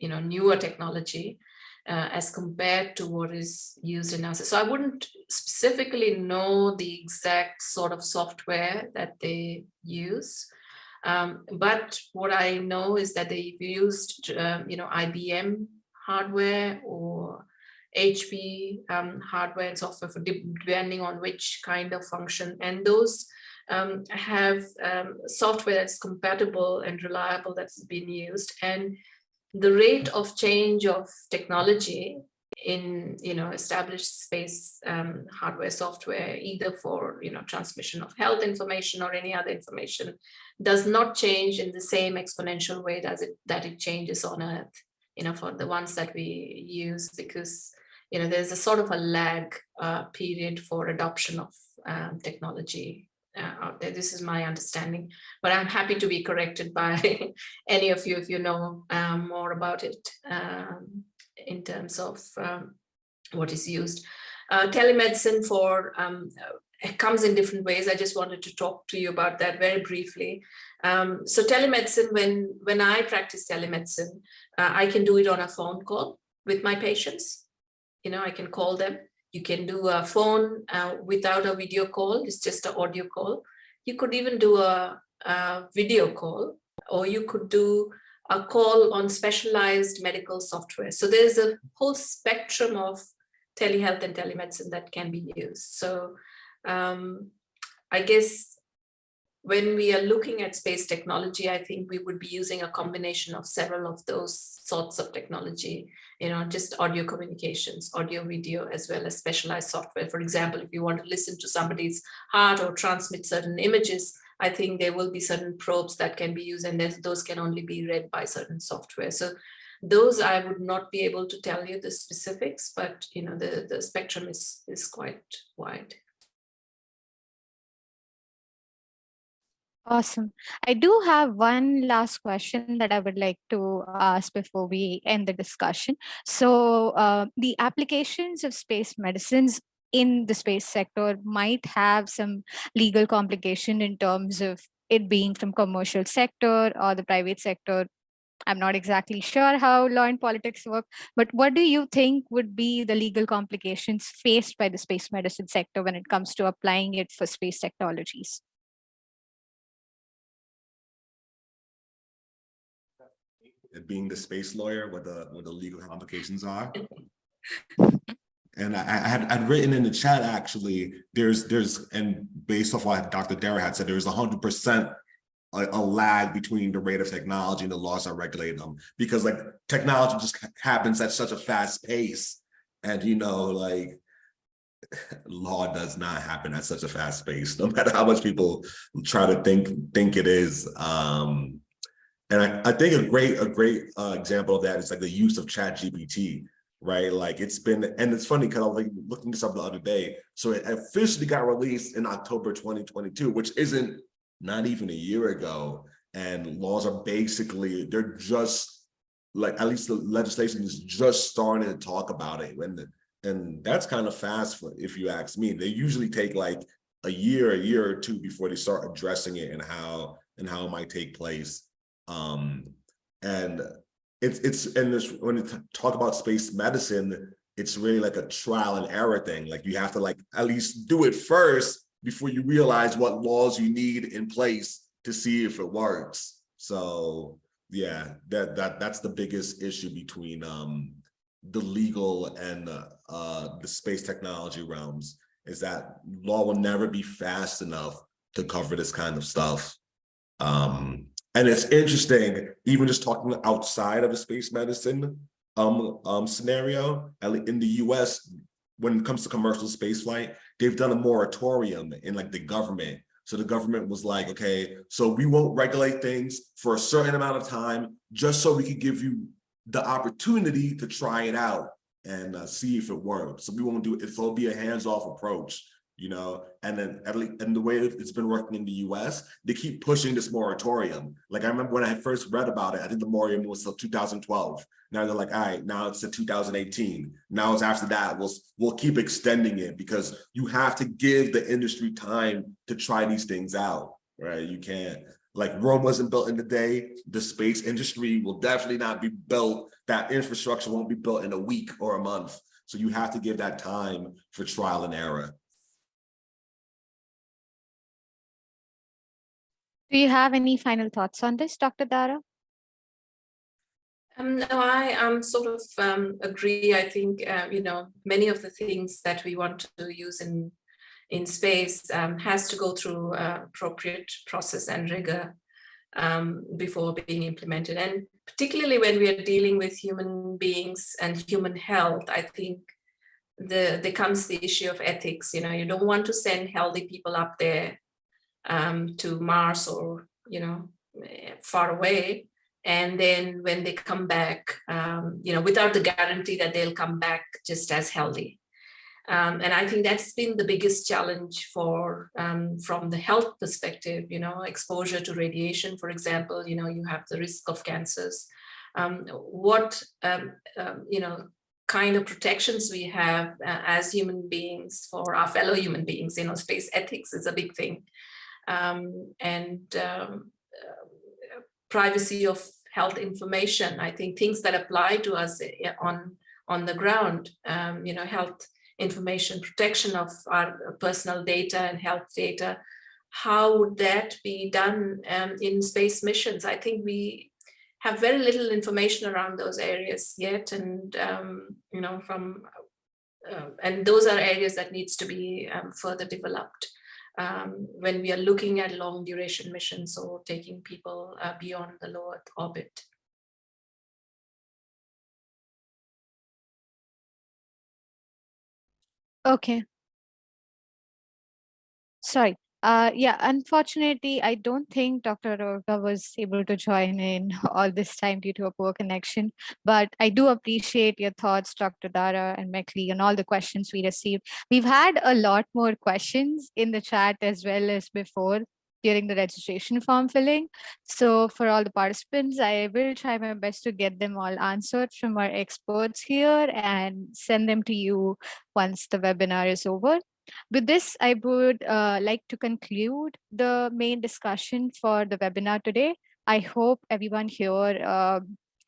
newer technology as compared to what is used in NASA. So I wouldn't specifically know the exact sort of software that they use. But what I know is that they've used, IBM hardware or HP hardware and software for depending on which kind of function. And those have software that's compatible and reliable that's been used. And the rate of change of technology in established space hardware software, either for transmission of health information or any other information, does not change in the same exponential way that it changes on Earth, for the ones that we use, because there's a sort of a lag period for adoption of technology out there. This is my understanding, but I'm happy to be corrected by any of you if you know more about it in terms of what is used. Telemedicine it comes in different ways. I just wanted to talk to you about that very briefly. So telemedicine, when I practice telemedicine, I can do it on a phone call with my patients. I can call them. You can do a phone without a video call. It's just an audio call. You could even do a video call, or you could do a call on specialized medical software. So there's a whole spectrum of telehealth and telemedicine that can be used. So I guess when we are looking at space technology, I think we would be using a combination of several of those sorts of technology, just audio communications, audio, video, as well as specialized software. For example, if you want to listen to somebody's heart or transmit certain images, I think there will be certain probes that can be used, and those can only be read by certain software. So those I would not be able to tell you the specifics, but the spectrum is quite wide. Awesome. I do have one last question that I would like to ask before we end the discussion. So, the applications of space medicines in the space sector might have some legal complication in terms of it being from commercial sector or the private sector. I'm not exactly sure how law and politics work, but what do you think would be the legal complications faced by the space medicine sector when it comes to applying it for space technologies? And being the space lawyer, what the legal complications are. And I'd written in the chat, actually, and based off what Dr. Dara had said, there's 100% a lag between the rate of technology and the laws that regulate them, because like technology just happens at such a fast pace, and like law does not happen at such a fast pace, no matter how much people try to think it is. And I think a great example of that is like the use of ChatGPT, right? Like it's funny because I was like looking this up the other day. So it officially got released in October 2022, which isn't not even a year ago. And laws are basically, they're just like, at least the legislation is just starting to talk about it. And that's kind of fast, if you ask me. They usually take like a year or two before they start addressing it and how it might take place. And when you talk about space medicine, it's really like a trial and error thing. Like you have to like at least do it first before you realize what laws you need in place to see if it works. So yeah, that's the biggest issue between the legal and the space technology realms, is that law will never be fast enough to cover this kind of stuff. And it's interesting, even just talking outside of the space medicine scenario, in the US, when it comes to commercial space flight, they've done a moratorium in like the government. So the government was like, okay, so we won't regulate things for a certain amount of time, just so we can give you the opportunity to try it out and see if it works. So we won't do it. It'll be a hands-off approach. And then and the way it's been working in the US, they keep pushing this moratorium. Like I remember when I first read about it, I think the moratorium was till 2012. Now they're like, all right, now it's to 2018. Now it's after that, we'll keep extending it, because you have to give the industry time to try these things out, right? You can't, like Rome wasn't built in a day. The space industry will definitely not be built. That infrastructure won't be built in a week or a month. So you have to give that time for trial and error. Do you have any final thoughts on this, Dr. Dara? No, I sort of agree. I think, many of the things that we want to use in space has to go through appropriate process and rigor before being implemented. And particularly when we are dealing with human beings and human health, I think there comes the issue of ethics. You don't want to send healthy people up there to Mars or, far away. And then when they come back, without the guarantee that they'll come back just as healthy. And I think that's been the biggest challenge from the health perspective, exposure to radiation, for example, you have the risk of cancers. What kind of protections we have as human beings for our fellow human beings, space ethics is a big thing. Privacy of health information, I think things that apply to us on the ground, health information, protection of our personal data and health data, how would that be done in space missions? I think we have very little information around those areas yet, and and those are areas that needs to be further developed when we are looking at long duration missions or taking people beyond the low Earth orbit. Okay. Sorry. Yeah, unfortunately, I don't think Dr. Olga was able to join in all this time due to a poor connection, but I do appreciate your thoughts, Dr. Dara and Mclee, and all the questions we received. We've had a lot more questions in the chat as well as before. during the registration form filling. So for all the participants, I will try my best to get them all answered from our experts here and send them to you once the webinar is over. With this, I would like to conclude the main discussion for the webinar today. I hope everyone here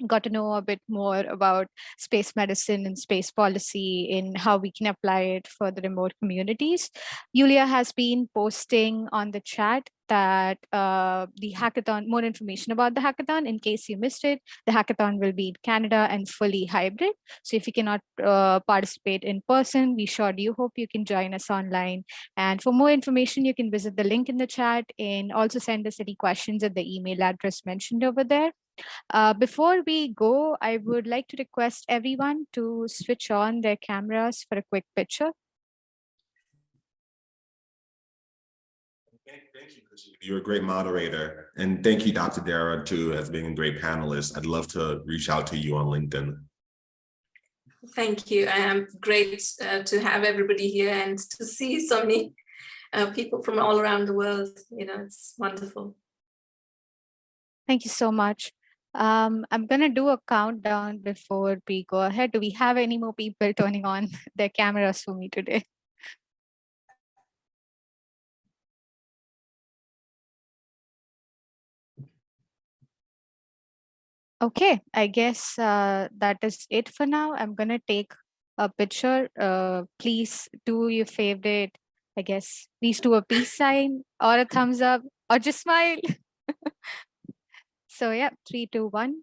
got to know a bit more about space medicine and space policy in how we can apply it for the remote communities. Yulia has been posting on the chat that the hackathon, more information about the hackathon, in case you missed it. The hackathon will be in Canada and fully hybrid. So if you cannot participate in person, we sure do hope you can join us online. And for more information, you can visit the link in the chat and also send us any questions at the email address mentioned over there. Before we go, I would like to request everyone to switch on their cameras for a quick picture. Thank you, Kushi. You're a great moderator. And thank you, Dr. Dara, too, as being a great panelist. I'd love to reach out to you on LinkedIn. Thank you. Great to have everybody here and to see so many people from all around the world. You know, it's wonderful. Thank you so much. I'm going to do a countdown before we go ahead. Do we have any more people turning on their cameras for me today? Okay, I guess that is it for now. I'm going to take a picture. Please do your favorite, I guess, please do a peace sign or a thumbs up or just smile. So yeah, 3, 2, 1.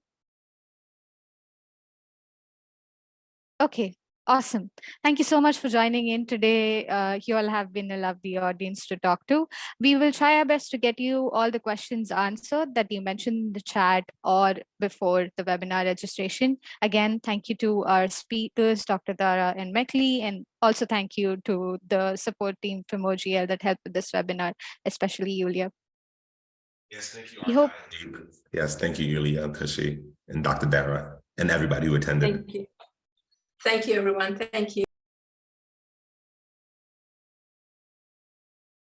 Okay, awesome. Thank you so much for joining in today. You all have been a lovely audience to talk to. We will try our best to get you all the questions answered that you mentioned in the chat or before the webinar registration. Again, thank you to our speakers, Dr. Dara and Mclee, and also thank you to the support team from OGL that helped with this webinar, especially Yulia. Yes, thank you. We hope. Yes, thank you, Yulia, Kushi, and Dr. Dara, and everybody who attended. Thank you. Thank you, everyone. Thank you.